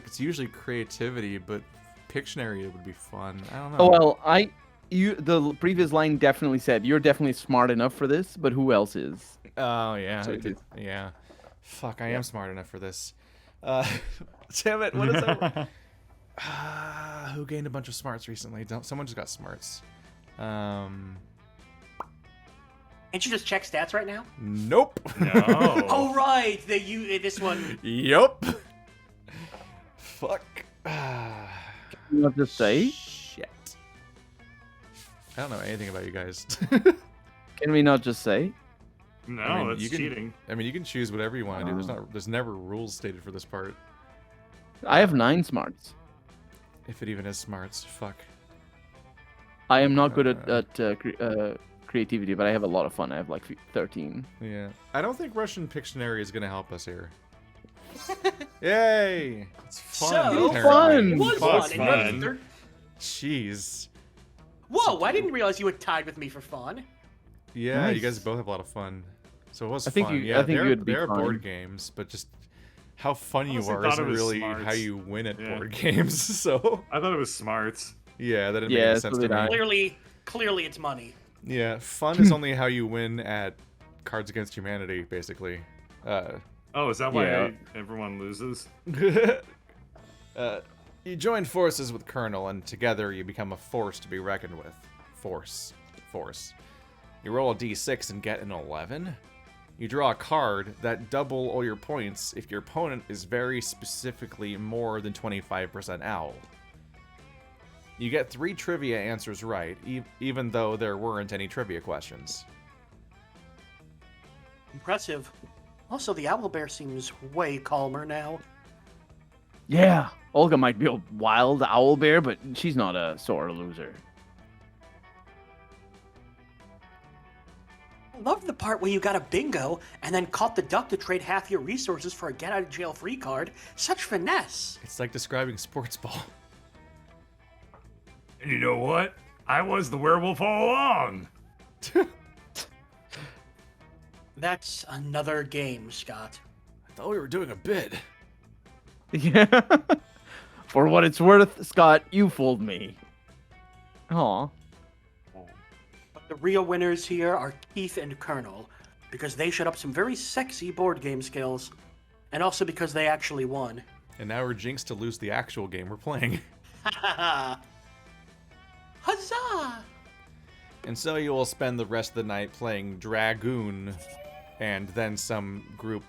it's usually creativity, but Pictionary would be fun. I don't know. Oh, well, the previous line definitely said you're definitely smart enough for this, but who else is? Oh yeah, So yeah. Fuck, I am smart enough for this. Damn it, what is that? Who gained a bunch of smarts recently? Someone just got smarts. Can't you just check stats right now? Nope. No. Oh right, this one. Yup. Fuck. You want to say? Shit. I don't know anything about you guys. Can we not just say? No, I mean, that's you can- cheating. I mean, you can choose whatever you want to do. There's never rules stated for this part. I have 9 smarts. If it even is smarts. Fuck. I am not good at creativity, but I have a lot of fun. I have like 13. Yeah. I don't think Russian Pictionary is gonna help us here. Yay! It's fun. So apparently. It was Fuck fun. fun. Jeez. Whoa, I didn't realize you were tied with me for fun. Yeah, you Nice. guys both have a lot of fun. So it was I think fun. you- Yeah, I think they're, you'd be they're fine. board games, but just how fun you Honestly are thought isn't it was really smarts. how you win at Yeah. board games. So I thought it was smarts. yeah, that didn't Yeah, make any so sense to did I. me. Clearly it's money. Yeah, fun is only how you win at Cards Against Humanity, basically. Oh, is that why Yeah. everyone loses? You join forces with Colonel, and together you become a force to be reckoned with. Force. You roll a d6 and get an 11. You draw a card that double all your points if your opponent is very specifically more than 25% owl. You get 3 trivia answers right, even though there weren't any trivia questions. Impressive. Also, the owlbear seems way calmer now. Yeah, Olga might be a wild owl bear, but she's not a sore loser. I love the part where you got a bingo and then caught the duck to trade half your resources for a get-out-of-jail-free card. Such finesse. It's like describing sports ball. And you know what? I was the werewolf all along. That's another game, Scott. I thought we were doing a bid. Yeah. For what it's worth, Scott, you fooled me. Aw. But the real winners here are Keith and Colonel, because they showed up some very sexy board game skills, and also because they actually won. And now we're jinxed to lose the actual game we're playing. Huzzah! And so you will spend the rest of the night playing Dragoon, and then some group.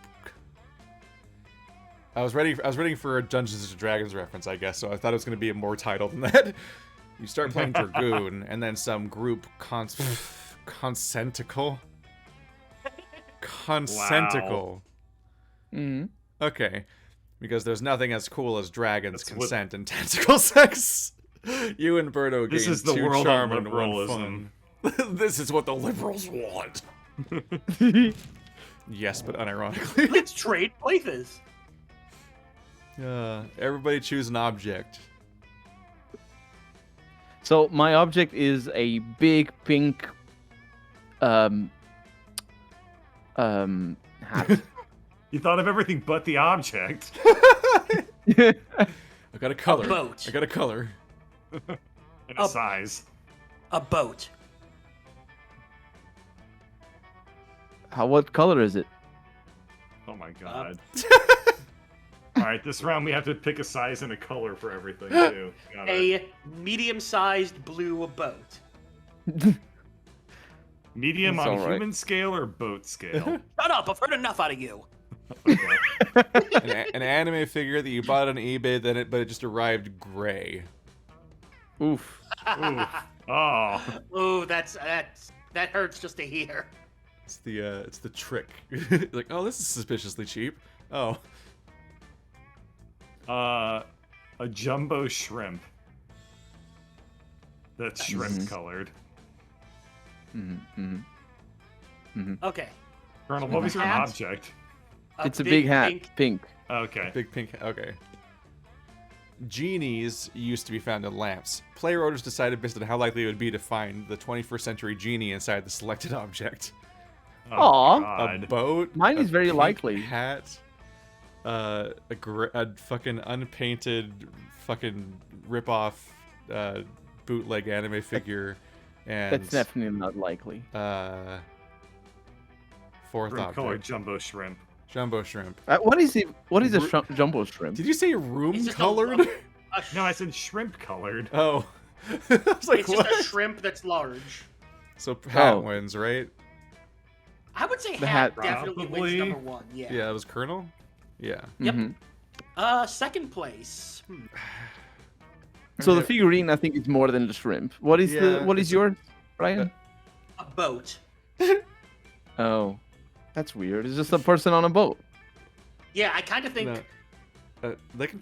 I was ready for a Dungeons and Dragons reference, I guess. So I thought it was going to be more title than that. You start playing Dragoon, and then some group consenticle. Mm. Okay, because there's nothing as cool as dragons, consent, and tentacle sex. You and Berto This gain is the 2 world charm of and 1 liberalism. fun. This is what the liberals want. Yes, but unironically. Let's trade places. Everybody choose an object. So my object is a big pink hat. You thought of everything but the object. I got a color. boat. I got a color. And a size. A boat. What color is it? Oh my god. Alright, this round we have to pick a size and a color for everything, too. Got it. A medium-sized blue boat. Medium It's on all right. human scale or boat scale? Shut up! I've heard enough out of you. Okay. An anime figure that you bought on eBay, but it just arrived gray. Oof. Ooh. Oh. Ooh, that hurts just to hear. It's the trick. Like, oh, this is suspiciously cheap. Oh. A jumbo shrimp. That's shrimp colored. Okay. Colonel, what was your Hat. object? It's a big hat, pink- pink. Okay. Big pink. Okay. Genies used to be found in lamps. Player owners decided based on how likely it would be to find the 21st century genie inside the selected object. Oh, Aw. A God. boat. Mine is a very pink likely. Hat. A fucking unpainted, fucking rip-off bootleg anime figure, and That's definitely not likely. fourth Shrimp colored object. jumbo shrimp. Jumbo shrimp. What is it? What is a jumbo shrimp? Did you say room It's just colored? No, I said shrimp colored. Oh. I was like, It's what? just a shrimp that's large. So hat Oh. wins, right? I would say The hat hat. definitely Probably. wins number 1. Yeah. Yeah, it was Colonel? Yeah. Yep. Mhm. Second place. So the figurine, I think, is more than the shrimp. What is Yeah, what is yours, Brian? A boat. Oh, that's weird. It's just a person on a boat. Yeah, I kind of think. No. They can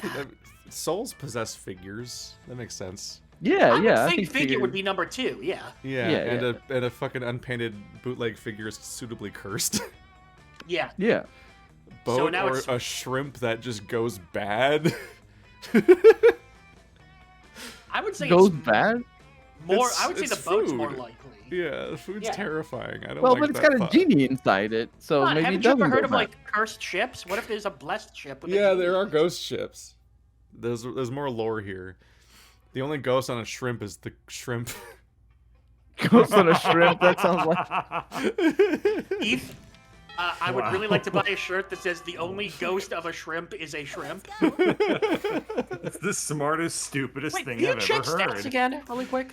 souls possess figures. That makes sense. Yeah, I would yeah. I think figure would figure- be number 2. Yeah. Yeah, Yeah, and a fucking unpainted bootleg figure is suitably cursed. Yeah. Yeah. Boat now or it's- a shrimp that just goes bad. I would say Goes it's bad. more. It's- I would say it's the boat's more food. likely. Yeah, the food's Yeah. terrifying. I don't Well, like but it's that got a thought. genie inside it, so Come on, maybe it haven't you doesn't ever heard go of bad. like cursed ships? What if there's a blessed ship? With a Yeah, genie? there are ghost ships. There's more lore here. The only ghost on a shrimp is the shrimp. Ghost on a shrimp. That sounds like. Eve, I would really like to buy a shirt that says the only ghost of a shrimp is a shrimp. It's the smartest, stupidest Wait, thing can you I've check ever stats heard. again, really quick?